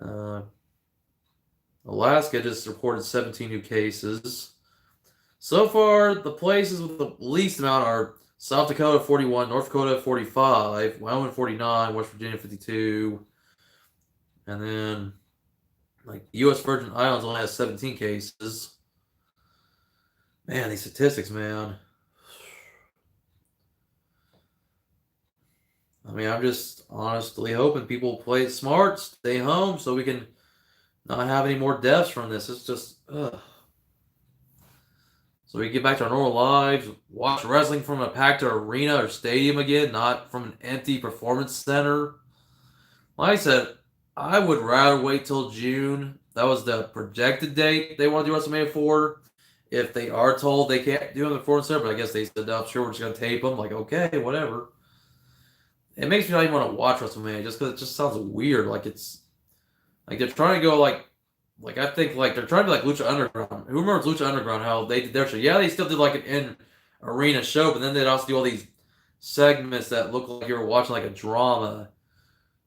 Uh, Alaska just reported 17 new cases. So far, the places with the least amount are South Dakota 41, North Dakota 45, Wyoming 49, West Virginia 52, and then like U.S. Virgin Islands only has 17 cases. Man, these statistics, man. I mean, I'm just honestly hoping people play it smart, stay home, so we can not have any more deaths from this. It's just, ugh. So we can get back to our normal lives, watch wrestling from a packed arena or stadium again, not from an empty performance center. Like I said, I would rather wait till June. That was the projected date they want to do WrestleMania 4. If they are told they can't do it in the performance center, but I guess they said, no, sure, we're just going to tape them. Like, okay, whatever. It makes me not even want to watch WrestleMania just because it just sounds weird. Like it's like they're trying to go like I think like they're trying to be like Lucha Underground. Who remembers Lucha Underground? How they did their show? Yeah, they still did like an in arena show, but then they'd also do all these segments that look like you were watching like a drama.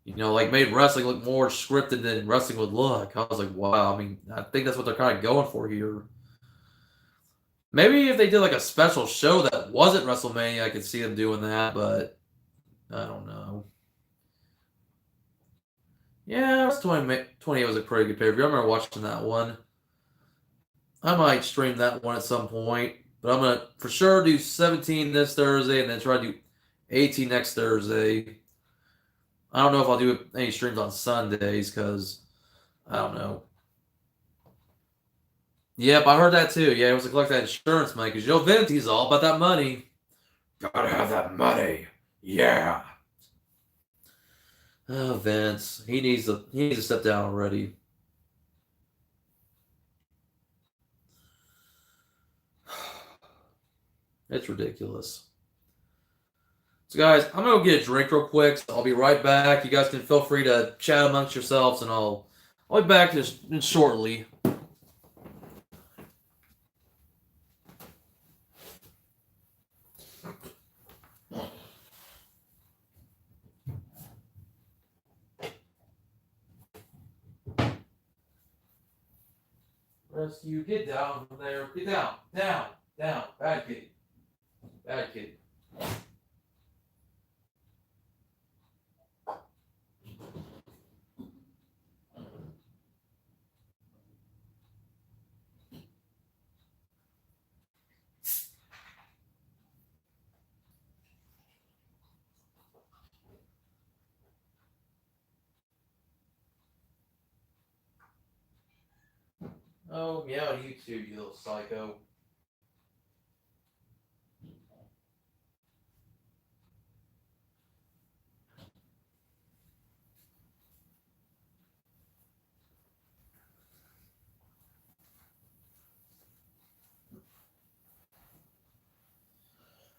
You know, like made wrestling look more scripted than wrestling would look. I was like, wow. I mean, I think that's what they're kind of going for here. Maybe if they did like a special show that wasn't WrestleMania, I could see them doing that, but I don't know. Yeah, WrestleMania 20 was a pretty good pay per view. I remember watching that one. I might stream that one at some point, but I'm gonna for sure do 17 this Thursday and then try to do 18 next Thursday. I don't know if I'll do any streams on Sundays because I don't know. Yep, I heard that too. Yeah, it was to collect that insurance money because Vinny's all about that money. Gotta have that money. Yeah. Oh, Vince, he needs to step down already. It's ridiculous. So, guys, I'm gonna go get a drink real quick. So I'll be right back. You guys can feel free to chat amongst yourselves, and I'll be back just shortly. Rescue, get down from there. Get down, down, down. Bad kid, bad kid. Oh, yeah, you too, you little psycho.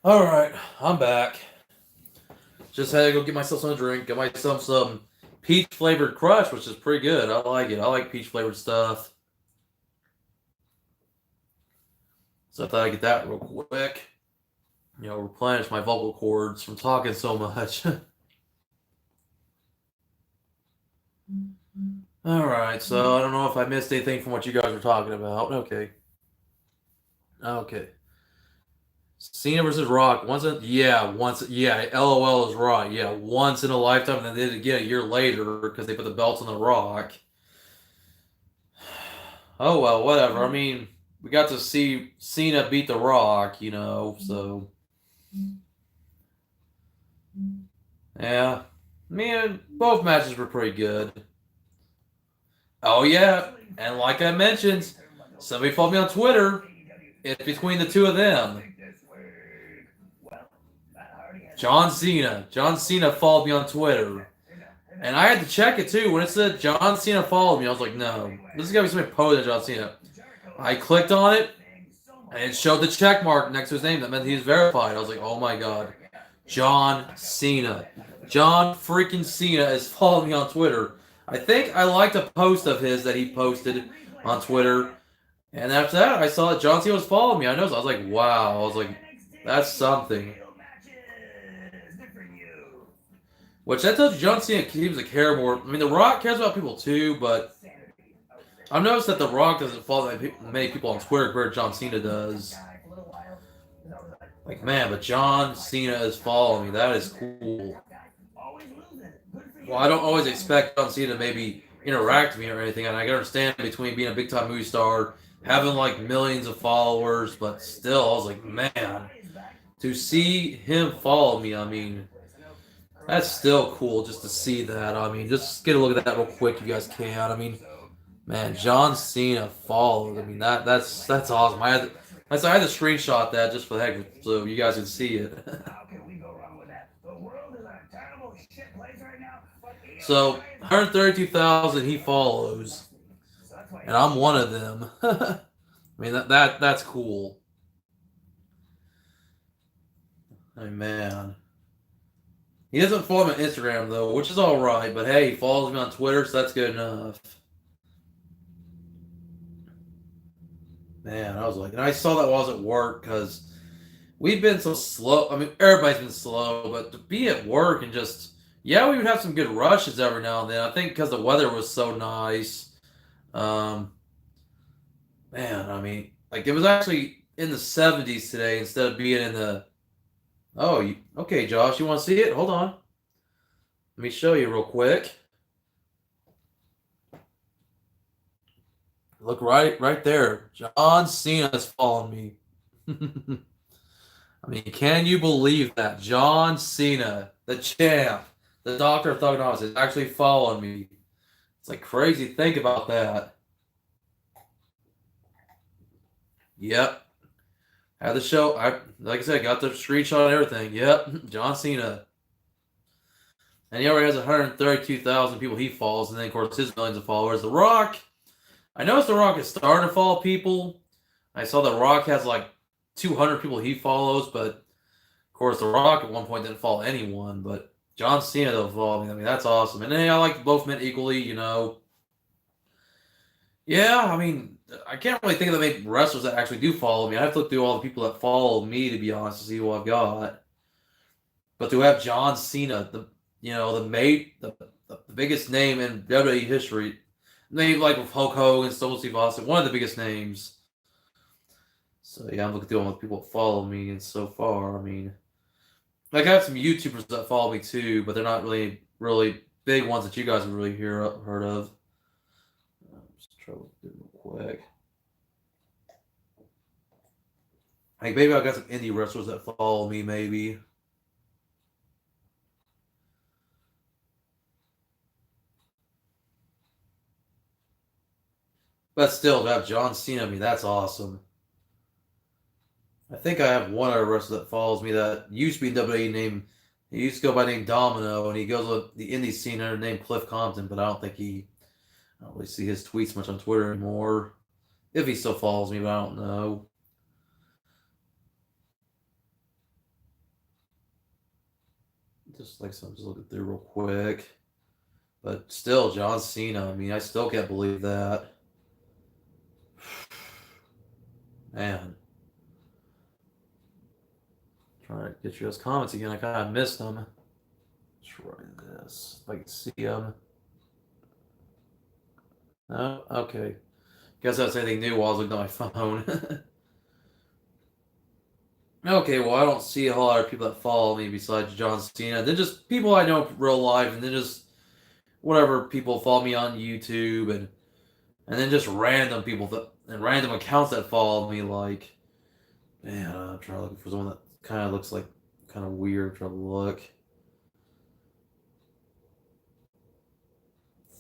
All right, I'm back. Just had to go get myself some drink. Get myself some peach flavored crush, which is pretty good. I like it. I like peach flavored stuff. So I thought I'd get that real quick. You know, replenish my vocal cords from talking so much. All right, so I don't know if I missed anything from what you guys were talking about. Okay. Okay. Cena versus Rock. LOL is right. Yeah, once in a lifetime, and then they did it again a year later because they put the belts on the Rock. Oh well, whatever. I mean, we got to see Cena beat the Rock, so yeah. I mean, both matches were pretty good. Oh yeah, and like I mentioned, somebody followed me on Twitter. It's between the two of them. John Cena. John Cena followed me on Twitter. And I had to check it too. When it said John Cena followed me, I was like, no. This is gotta be somebody posted John Cena. I clicked on it, and it showed the check mark next to his name. That meant he was verified. I was like, oh my god. John Cena. John freaking Cena is following me on Twitter. I think I liked a post of his that he posted on Twitter. And after that, I saw that John Cena was following me. I noticed. I was like, wow. I was like, that's something. Which that tells you John Cena seems to care more. I mean, The Rock cares about people too, but I've noticed that The Rock doesn't follow many people on Twitter compared to John Cena does. Like, man, but John Cena is following me. That is cool. Well, I don't always expect John Cena to maybe interact with me or anything, and I can understand between being a big time movie star, having like millions of followers, but still, I was like, man, to see him follow me, I mean, that's still cool just to see that. I mean, just get a look at that real quick if you guys can. I mean, man, John Cena followed. I mean, that's awesome. I had to screenshot that just for the heck of it, so you guys can see it. So 132,000 he follows, and I'm one of them. I mean that's cool. I mean, man. He doesn't follow me on Instagram though, which is all right. But hey, he follows me on Twitter, so that's good enough. Man, I was like, and I saw that while I was at work because we've been so slow. I mean, everybody's been slow, but to be at work and just, yeah, we would have some good rushes every now and then. I think because the weather was so nice. Um, man, I mean, like it was actually in the 70s today instead of being in the. Oh, okay, Josh, you want to see it? Hold on. Let me show you real quick. Look right there. John Cena is following me. I mean, can you believe that? John Cena, the champ, the Doctor of Thugonomics, is actually following me. It's like crazy. Think about that. Yep. Had the show. Like I said, got the screenshot and everything. Yep. John Cena. And he already has 132,000 people he follows, and then of course his millions of followers. The Rock. I noticed The Rock is starting to follow people. I saw The Rock has like 200 people he follows, but of course The Rock at one point didn't follow anyone. But John Cena though followed me. I mean that's awesome. And hey, I like both men equally. You know. Yeah, I mean I can't really think of that many wrestlers that actually do follow me. I have to look through all the people that follow me to be honest to see who I've got. But to have John Cena, the biggest name in WWE history, name like with Hulk Hogan, Stone Steve Austin, one of the biggest names. So yeah, I'm looking through all the people that follow me, and so far, I mean, like I have some YouTubers that follow me too, but they're not really big ones that you guys have really heard of. Just try to look through real quick. Like maybe I got some indie wrestlers that follow me, maybe. But still, to have John Cena, I mean, that's awesome. I think I have one other wrestler that follows me that used to be WWE name. He used to go by name Domino, and he goes with the indie scene under the name Cliff Compton, but I don't really see his tweets much on Twitter anymore. If he still follows me, but I don't know. Just like so, I'm just looking through real quick. But still, John Cena, I mean, I still can't believe that. Man. Trying to get you those comments again. I kind of missed them. Try this. If I can see them. Oh, okay. Guess that's anything new while I was looking at my phone. Okay, well, I don't see a whole lot of people that follow me besides John Cena. Then just people I know in real life, and then just whatever people follow me on YouTube, and then just random people and random accounts that follow me. Like, man, I'm trying to look for someone that kind of looks like kind of weird. Trying to look.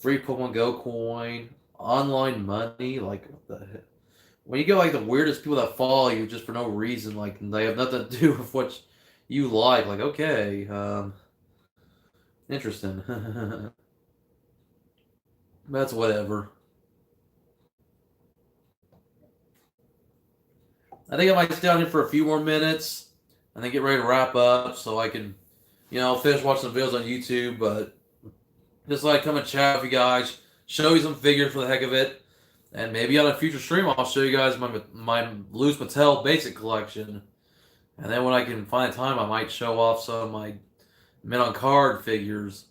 Free Pokemon Go coin. online money, like what the heck? When you get like the weirdest people that follow you just for no reason, like they have nothing to do with what you like okay, interesting. That's whatever. I think I might stay down here for a few more minutes and then get ready to wrap up so I can, finish watching some videos on YouTube. But just like come and chat with you guys, show you some figures for the heck of it, and maybe on a future stream I'll show you guys my Louis Mattel basic collection. And then when I can find time, I might show off some of my men on card figures.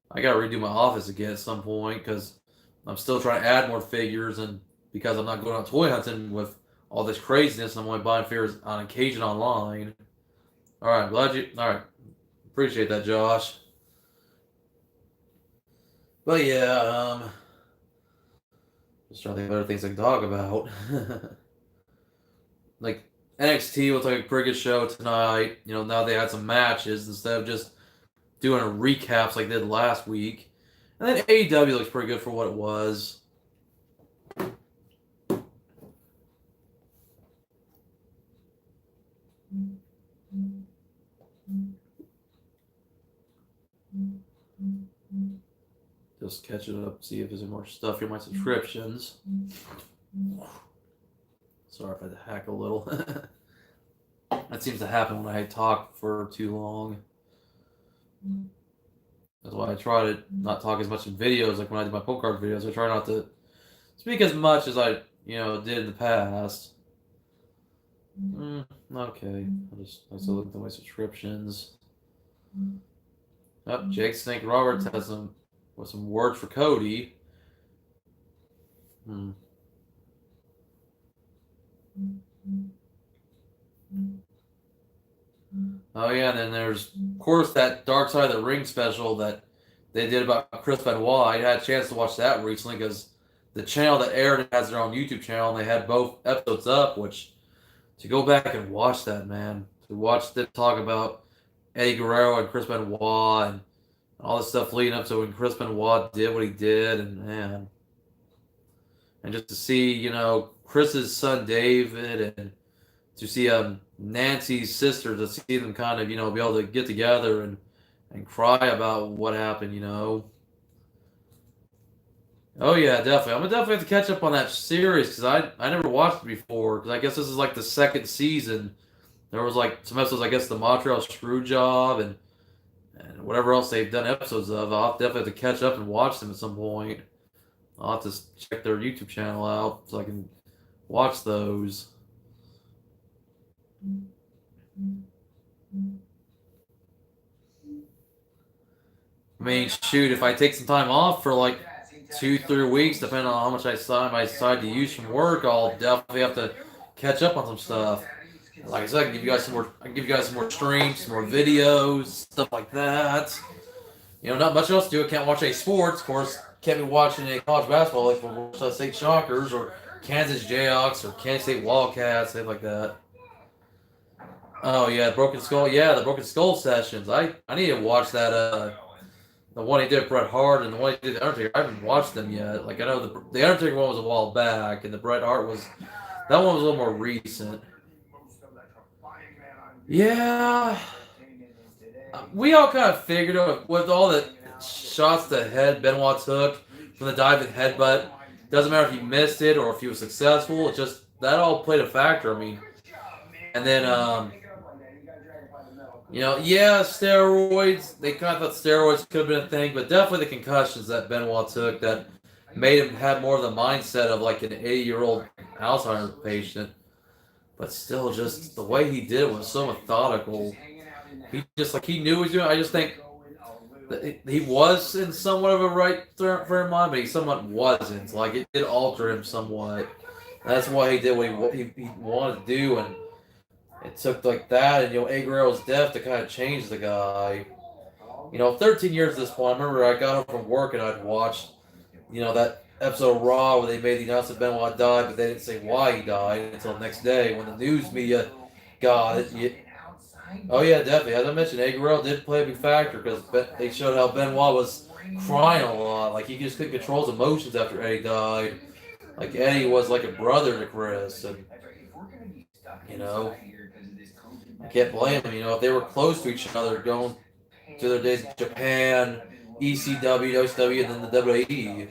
I gotta redo my office again at some point because I'm still trying to add more figures, and because I'm not going out toy hunting with all this craziness, I'm only buying figures on occasion online. All right, appreciate that, Josh. But yeah, just trying to think of other things I can talk about. Like NXT looks like a pretty good show tonight. Now they had some matches instead of just doing a recaps like they did last week. And then AEW looks pretty good for what it was. Just catch it up, see if there's more stuff here, my subscriptions. Sorry if I had to hack a little. That seems to happen when I talk for too long. That's why I try to not talk as much in videos, like when I did my Pokemon card videos. I try not to speak as much as I, did in the past. Okay. I still look at my subscriptions. Oh, Jake Snake Roberts has some words for Cody. Oh yeah, and then there's of course that Dark Side of the Ring special that they did about Chris Benoit. I had a chance to watch that recently because the channel that aired it has their own YouTube channel, and they had both episodes up. Which to go back and watch that, man, to watch them talk about Eddie Guerrero and Chris Benoit and all this stuff leading up to when Chris Benoit did what he did, and man, and just to see Chris's son David, and to see Nancy's sister, to see them kind of be able to get together and cry about what happened. Oh yeah, definitely. I'm gonna definitely have to catch up on that series because I never watched it before. Because I guess this is like the second season. There was like some episodes, I guess, the Montreal Screwjob and whatever else they've done episodes of. I'll definitely have to catch up and watch them at some point. I'll have to check their YouTube channel out so I can watch those. I mean, shoot, if I take some time off for like 2-3 weeks, depending on how much I decide to use from work, I'll definitely have to catch up on some stuff. Like I said, I can give you guys some more streams, some more videos, stuff like that. Not much else to do. I can't watch any sports, of course. Can't be watching any college basketball like Wichita State Shockers or Kansas Jayhawks or Kansas State Wildcats, stuff like that. Oh yeah, Broken Skull. Yeah, the Broken Skull sessions. I need to watch that. The one he did with Bret Hart and the one he did with Undertaker. I haven't watched them yet. Like I know the Undertaker one was a while back, and the Bret Hart that one was a little more recent. Yeah, we all kind of figured out with all the shots to the head Benoit took from the diving headbutt. Doesn't matter if he missed it or if he was successful. It just that all played a factor. I mean, and then steroids. They kind of thought steroids could have been a thing, but definitely the concussions that Benoit took that made him have more of the mindset of like an 80-year-old Alzheimer's patient. But still, just the way he did it was so methodical. He knew what he was doing. I just think that he was in somewhat of a right frame of mind, but he somewhat wasn't. Like it did alter him somewhat. That's why he did what he wanted to do, and it took like that and Eddie Guerrero's death to kind of change the guy. 13 years at this point. I remember I got home from work and I'd watched, that episode of Raw where they made the announcement Benoit died, but they didn't say why he died until the next day when the news media got it. Oh yeah, definitely. As I mentioned, Eddie Guerrero did play a big factor because they showed how Benoit was crying a lot. Like he just couldn't control his emotions after Eddie died. Like Eddie was like a brother to Chris, and you know, I can't blame him. You know, if they were close to each other, going to their days in Japan, ECW, WCW, and then the WWE.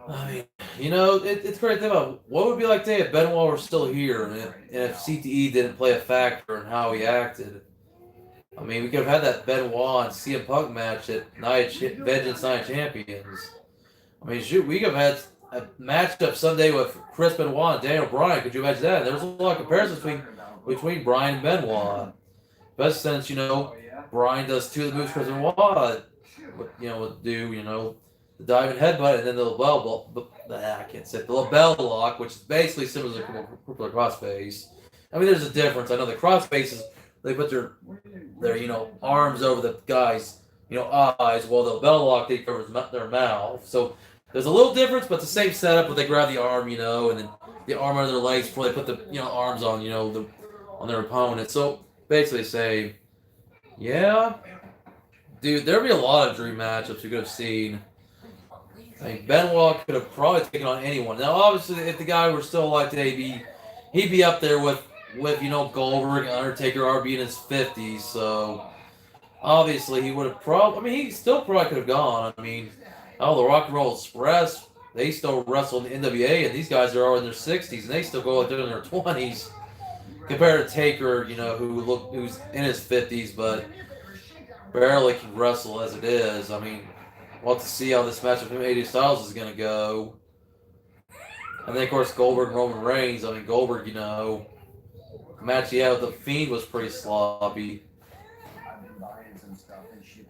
I mean, you know, it's great to think about what would it be like today if Benoit were still here and if CTE didn't play a factor in how he acted. I mean, we could have had that Benoit and CM Punk match at Vengeance Night Champions. I mean, shoot, we could have had a matchup Sunday with Chris Benoit and Daniel Bryan. Could you imagine that? There was a lot of comparisons between Bryan and Benoit. Best since, you know, Bryan does two of the moves Chris Benoit, you know, would do, you know, the diving headbutt and then the I can't say it, the label lock, which is basically similar to the crossface. I mean, there's a difference. I know the crossfaces, they put their you know, arms over the guy's, you know, eyes, while the label lock, they cover their mouth. So there's a little difference, but the same setup, but they grab the arm, you know, and then the arm under their legs before they put the, you know, arms on, you know, on their opponent. So basically say, yeah, dude, there'd be a lot of dream matchups we could have seen. I mean, Benoit could have probably taken on anyone. Now, obviously, if the guy were still alive today, he'd be up there with you know, Goldberg and Undertaker RB in his 50s. So obviously, he would have probably. I mean, he still probably could have gone. I mean, the Rock and Roll Express, they still wrestle in the NWA, and these guys are all in their 60s, and they still go out there in their 20s. Compared to Taker, you know, who's in his 50s, but barely can wrestle as it is. I mean, we'll have to see how this matchup with AJ Styles is going to go. And then, of course, Goldberg and Roman Reigns. I mean, Goldberg, you know, the match he had with The Fiend was pretty sloppy.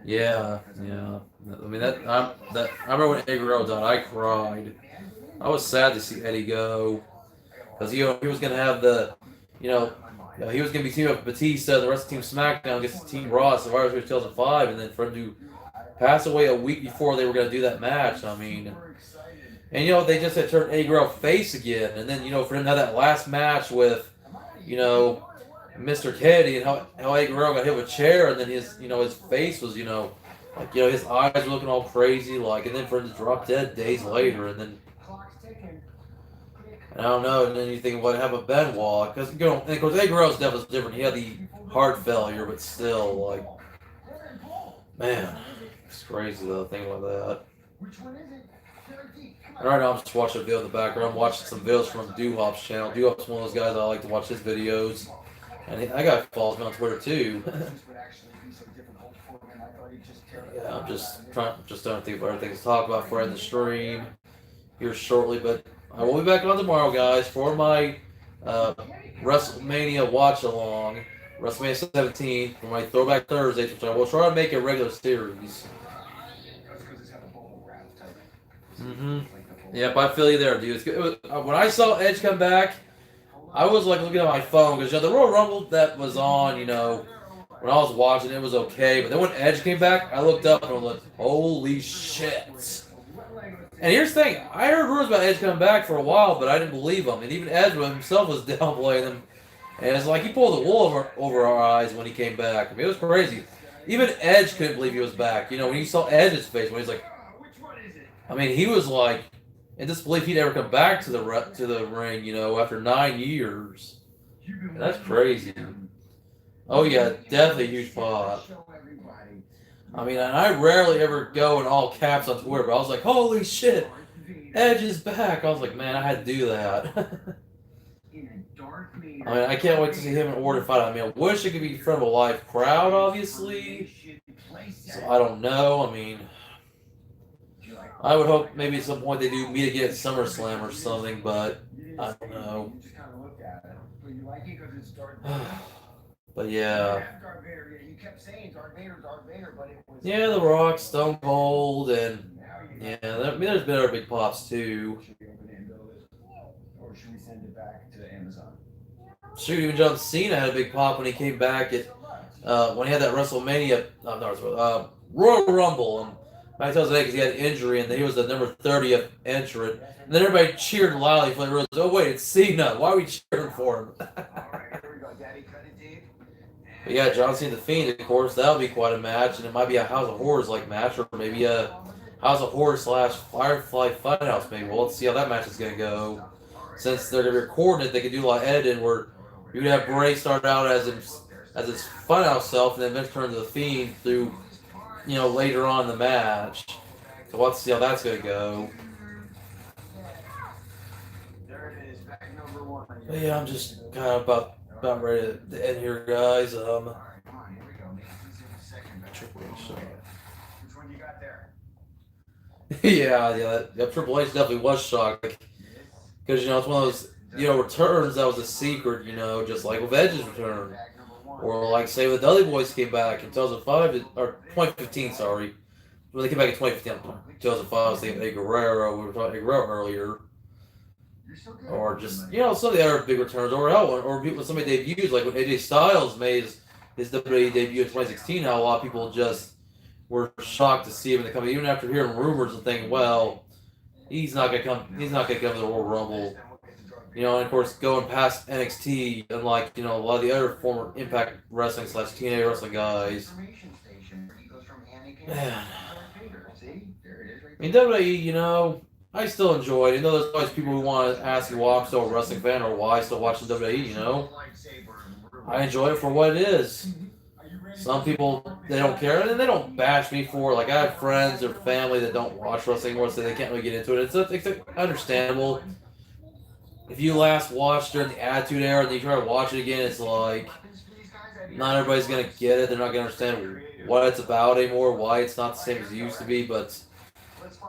Yeah. I mean, I remember when Eddie Guerrero died, I cried. I was sad to see Eddie go. Because, you know, he was going to have the, you know, he was going to be teaming up with Batista, the rest of Team SmackDown against Team Raw, Survivor Series 2005, and then for him to pass away a week before they were going to do that match. I mean, and you know, they just had turned Eddie Guerrero face again, and then, you know, for him to have that last match with, you know, Mr. Kennedy, and how Eddie Guerrero got hit with a chair, and then his, you know, his face was, you know, like, you know, his eyes were looking all crazy, like, and then for him to drop dead days later, and then, I don't know, and then you think, what happened with Benoit? Because, you know, and of course, Eddie Guerrero's death was different. He had the heart failure, but still, like, man, it's crazy though, thinking about that. And right now, I'm just watching a video in the background. I'm watching some videos from Doo-Hop's channel. Doo-Hop's one of those guys I like to watch his videos. And that guy follows me on Twitter too. Yeah, I'm just trying to think of everything to talk about for in the stream here shortly, but I will be back on tomorrow, guys, for my WrestleMania watch along, WrestleMania 17, for my Throwback Thursdays, which I will try to make a regular series. Yep, I feel you there, dude. When I saw Edge come back, I was like looking at my phone because, you know, the Royal Rumble that was on, you know, when I was watching it was okay, but then when Edge came back, I looked up and I was like, holy shit. And here's the thing, I heard rumors about Edge coming back for a while, but I didn't believe him. And even Edge himself was downplaying him. And it's like he pulled the wool over our eyes when he came back. I mean, it was crazy. Even Edge couldn't believe he was back. You know, when you saw Edge's face, when he's like, I mean, he was like in disbelief he'd ever come back to the ring, you know, after 9 years. And that's crazy. Oh yeah, definitely a huge pop. I mean, and I rarely ever go in all caps on Twitter, but I was like, holy shit, Edge is back. I was like, man, I had to do that. I mean, I can't wait to see him in Orton fight. I mean, I wish it could be in front of a live crowd, obviously. So I don't know. I mean, I would hope maybe at some point they do meet again at SummerSlam or something, but I don't know. But yeah. Yeah, The Rock, Stone Cold, and yeah, I mean, there's been other big pops too. Or should we send it back to Amazon? Shoot, even John Cena had a big pop when he came back at when he had that WrestleMania, Royal Rumble, and Mike tells because he had an injury and he was the number 30th entrant, and then everybody cheered loudly for the realized, oh wait, it's Cena. Why are we cheering for him? All right, here we go, Daddy. Cut it deep. But yeah, John Cena the Fiend, of course, that would be quite a match, and it might be a House of Horrors like match, or maybe a House of Horrors / Firefly Funhouse. Maybe. Well, let's see how that match is gonna go. Since they're gonna be recording it, they can do a lot of editing where you would have Bray start out as his Funhouse self, and then eventually turn to the Fiend through, later on in the match. So let's see how that's gonna go. But yeah, I'm just kind of about ready to end here, guys. Yeah, Triple H definitely was shocked because it's one of those returns that was a secret, just like with Edge's return, or like say when the Dudley Boys came back in 2005 or 2015, sorry, when they came back in 2015, 2005, I was thinking Eddie Guerrero. We were talking Guerrero earlier. Or just, some of the other big returns, or when somebody debuts, like when AJ Styles made his WWE debut in 2016, how a lot of people just were shocked to see him in the company, even after hearing rumors and thinking, well, he's not gonna come to the Royal Rumble. And of course, going past NXT, unlike a lot of the other former Impact Wrestling / TNA Wrestling guys. Man. I mean, WWE, I still enjoy it. There's always people who want to ask you why I'm still a wrestling fan or why I still watch the WWE, I enjoy it for what it is. Some people, they don't care, and they don't bash me for, like, I have friends or family that don't watch wrestling anymore, so they can't really get into it. It's understandable. If you last watched during the Attitude Era and you try to watch it again, it's like, not everybody's going to get it. They're not going to understand what it's about anymore, why it's not the same as it used to be, but...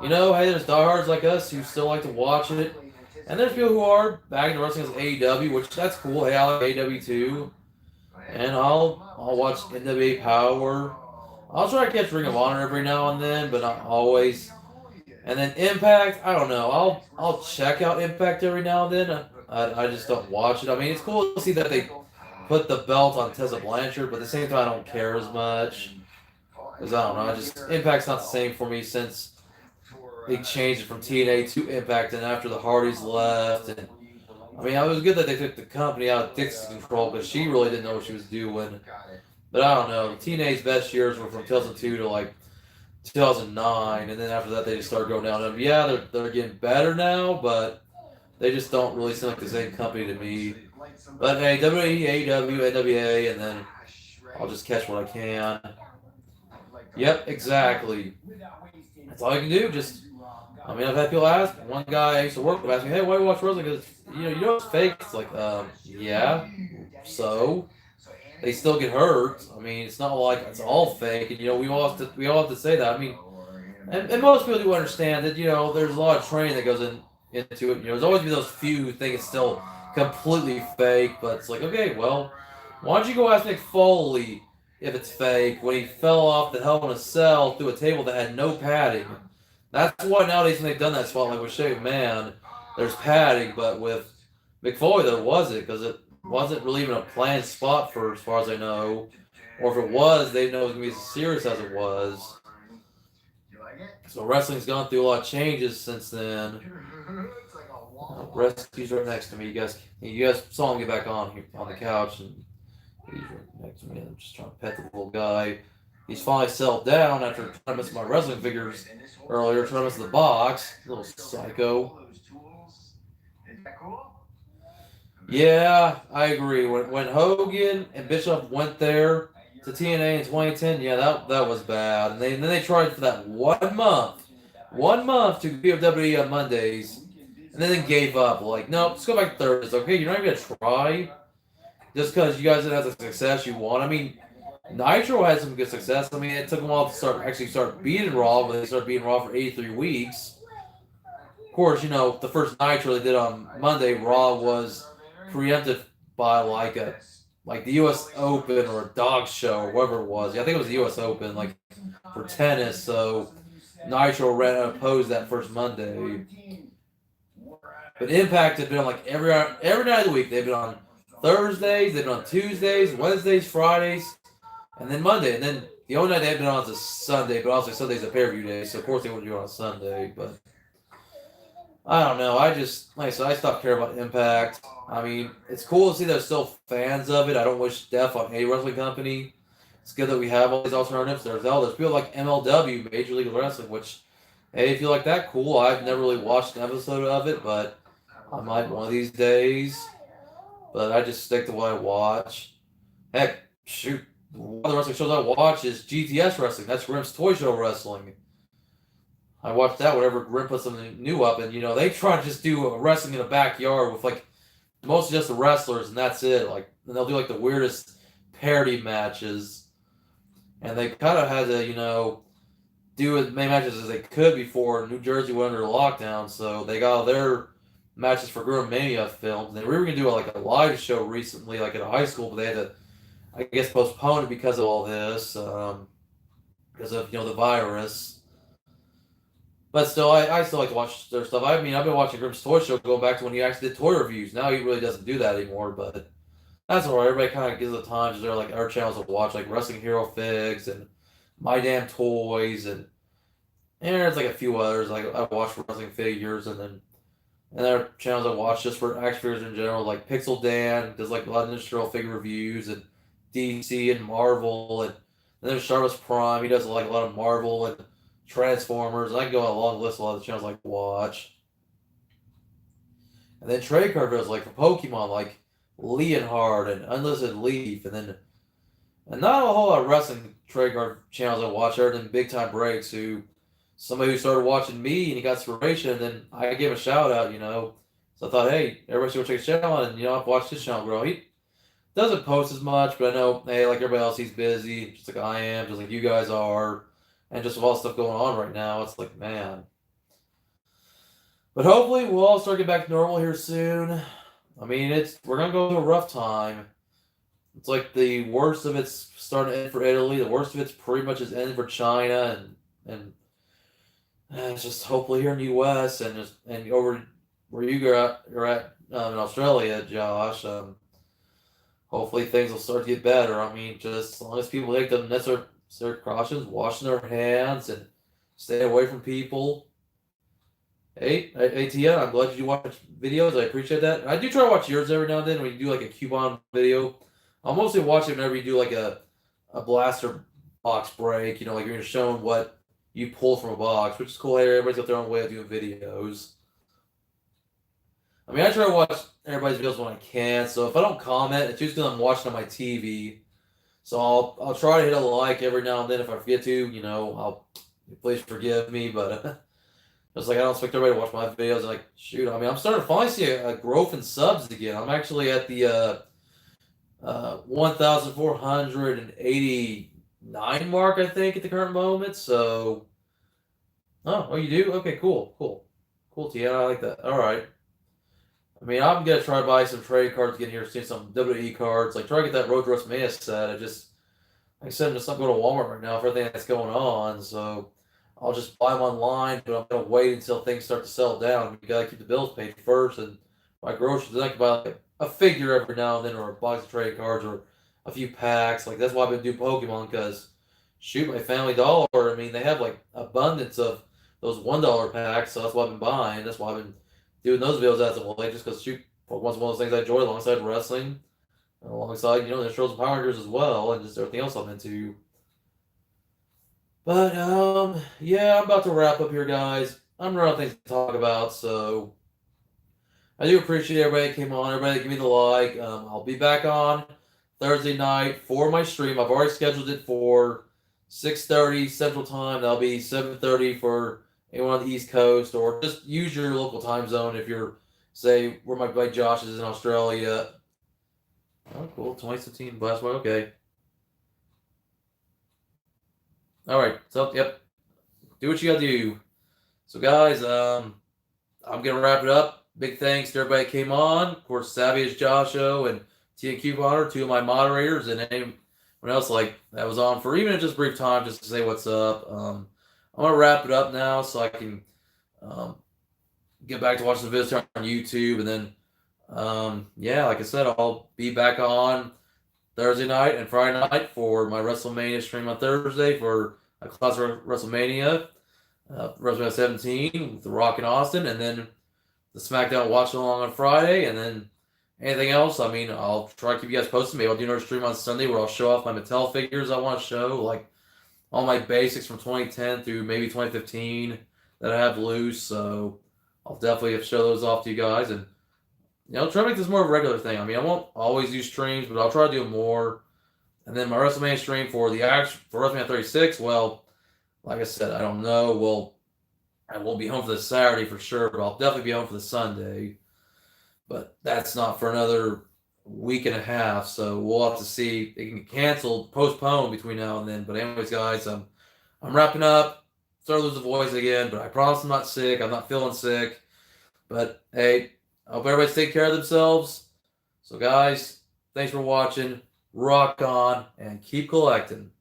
hey, there's diehards like us who still like to watch it. And there's people who are back into wrestling as AEW, which that's cool. Hey, I like AEW too. And I'll watch NWA Power. I'll try to catch Ring of Honor every now and then, but not always. And then Impact, I don't know. I'll check out Impact every now and then. I just don't watch it. I mean, it's cool to see that they put the belt on Tessa Blanchard, but at the same time, I don't care as much. Because I don't know. Impact's not the same for me since they changed it from TNA to Impact, and after the Hardys left, and I mean, it was good that they took the company out of Dixie's control because she really didn't know what she was doing. But I don't know. TNA's best years were from 2002 to like 2009, and then after that they just started going down. And yeah, they're getting better now, but they just don't really seem like the same company to me. But hey, WWE, AEW, NWA, and then I'll just catch what I can. Yep, exactly. That's all you can do. I've had people ask. One guy I used to work with asked me, "Hey, why do you watch wrestling?" Because it's fake. It's like, yeah. So they still get hurt. I mean, it's not like it's all fake. And we all have to say that. I mean, and most people do understand that there's a lot of training that goes into it. There's always be those few who think it's still completely fake. But it's like, okay, well, why don't you go ask Mick Foley if it's fake when he fell off the Hell in a Cell through a table that had no padding? That's why nowadays when they've done that spot, like with Shane McMahon, there's padding, but with Mick Foley there wasn't, because it wasn't really even a planned spot for as far as I know. Or if it was, they didn't know it was going to be as serious as it was. So wrestling's gone through a lot of changes since then. Rescue's right next to me. You guys saw him get back on the couch, and he's right next to me. I'm just trying to pet the little guy. He's finally settled down after trying to miss my wrestling figures earlier, trying to miss the box. Little psycho. Yeah, I agree. When Hogan and Bischoff went there to TNA in 2010, yeah, that was bad. And then they tried for that 1 month to be with WWE on Mondays, and then they gave up. Like, no, let's go back to Thursdays. Okay, you're not even gonna try just because you guys didn't have the success you want. I mean, Nitro had some good success. I mean, it took them a while to start beating Raw, but they started beating Raw for 83 weeks. Of course, the first Nitro they did on Monday, Raw was preempted by like the U.S. Open or a dog show or whatever it was. Yeah, I think it was the U.S. Open, like for tennis. So Nitro ran and opposed that first Monday. But Impact had been on like every night of the week. They've been on Thursdays, they've been on Tuesdays, Wednesdays, Fridays, and then Monday. And then the only night they've been on is a Sunday, but also Sunday's a pay-per-view day, so of course they wouldn't do it on Sunday. But I don't know. I just, like I said, I stopped caring about Impact. I mean, it's cool to see there's still fans of it. I don't wish death on any wrestling company. It's good that we have all these alternatives. There's people like MLW, Major League Wrestling, which, hey, if you like that, cool. I've never really watched an episode of it, but I might one of these days. But I just stick to what I watch. Heck, shoot, one of the wrestling shows I watch is GTS Wrestling. That's Grimm's Toy Show Wrestling. I watch that whenever Grimm puts something new up, and they try to just do wrestling in a backyard with like mostly just the wrestlers, and that's it. Like, and they'll do like the weirdest parody matches, and they kind of had to do as many matches as they could before New Jersey went under lockdown. So they got all their matches for Grimm Mania filmed. And they were going to do like a live show recently, like at a high school, but they had to, I guess, postpone it because of all this, because of the virus. But still, I still like to watch their stuff. I mean, I've been watching Grimm's Toy Show going back to when he actually did toy reviews. Now he really doesn't do that anymore, but that's alright. Everybody kind of gives it time. There are like our channels to watch, like Wrestling Hero Figs and My Damn Toys, and there's like a few others. Like I watch wrestling figures, and there are channels I watch just for action figures in general, like Pixel Dan does like a lot of industrial figure reviews, and DC and Marvel, and then there's Sharpest Prime. He does like a lot of Marvel and Transformers, and I can go on a long list of a lot of the channels I like to watch. And then trade card videos like for Pokemon, like Leonhard and Unlisted Leaf, and not a whole lot of wrestling trade card channels I watch other than Big Time Breaks, somebody who started watching me and he got inspiration, and then I gave him a shout out. So I thought, hey, everybody should go check his channel out, and I've watched his channel grow. He doesn't post as much, but I know, hey, like everybody else, he's busy, just like I am, just like you guys are. And just with all the stuff going on right now, it's like, man. But hopefully we'll all start getting back to normal here soon. I mean, we're gonna go through a rough time. It's like the worst of it's starting to end for Italy. The worst of it's pretty much is ending for China, and it's just hopefully here in the U.S. and over where you're at in Australia, Josh. Hopefully things will start to get better. I mean, just as long as people take the necessary precautions, washing their hands and stay away from people. Hey, Tia, I'm glad you watch videos. I appreciate that. I do try to watch yours every now and then when you do like a coupon video. I'll mostly watch it whenever you do like a blaster box break, like you're showing what you pull from a box, which is cool. Hey, everybody's got their own way of doing videos. I mean, I try to watch everybody's videos when I can, so if I don't comment, it's just because I'm watching on my TV. So I'll try to hit a like every now and then. If I forget to, I'll please forgive me. But just like I don't expect everybody to watch my videos. And like, shoot, I mean, I'm starting to finally see a growth in subs again. I'm actually at the 1,489 mark, I think, at the current moment. So, oh, you do? Okay, cool, Tia. I like that. All right. I mean, I'm gonna try to buy some trade cards again here soon, some WWE cards. Like, try to get that Road to WrestleMania set. Like I said, I'm just not going to Walmart right now for everything that's going on. So I'll just buy them online, but I'm gonna wait until things start to settle down. We gotta keep the bills paid first, and my groceries. Then I can buy like a figure every now and then, or a box of trade cards, or a few packs. Like that's why I've been doing Pokemon, because shoot, my Family Dollar. I mean, they have like abundance of those $1 packs, so that's what I've been buying. That's why I've been doing those videos as of late, just because shoot, Pokemon's one of those things I enjoy alongside wrestling, and alongside the shows and Power Rangers as well, and just everything else I'm into. But yeah, I'm about to wrap up here, guys. I'm running out of things to talk about, so I do appreciate everybody that came on, everybody that gave me the like. I'll be back on Thursday night for my stream. I've already scheduled it for 6:30 Central Time. That'll be 7:30 for anyone on the East Coast, or just use your local time zone if you're, say, where my buddy Josh is in Australia. Oh, cool. 2017 Blast. Okay. All right. So, yep. Do what you gotta do. So, guys, I'm gonna wrap it up. Big thanks to everybody that came on. Of course, Savage, Joshua, and TNQ Bonner, two of my moderators, and anyone else like that was on for even just a brief time, just to say what's up. I'm gonna wrap it up now so I can get back to watching the videos on YouTube, and then yeah, like I said, I'll be back on Thursday night and Friday night for my WrestleMania stream on Thursday for a classic WrestleMania, WrestleMania 17 with The Rock and Austin, and then the SmackDown watch along on Friday, and then anything else, I mean, I'll try to keep you guys posted. Maybe I'll do another stream on Sunday where I'll show off my Mattel figures I want to show, like all my basics from 2010 through maybe 2015 that I have loose. So I'll definitely have to show those off to you guys, and try to make this more of a regular thing. I mean, I won't always do streams, but I'll try to do more. And then my WrestleMania stream for WrestleMania 36. Well, like I said, I don't know. Well, I won't be home for the Saturday for sure, but I'll definitely be home for the Sunday. But that's not for another week and a half, so we'll have to see. It can get canceled, postponed between now and then. But anyways, guys, I'm wrapping up. Starting to lose the voice again, but I promise I'm not sick. I'm not feeling sick. But hey, I hope everybody's taking care of themselves. So guys, thanks for watching. Rock on and keep collecting.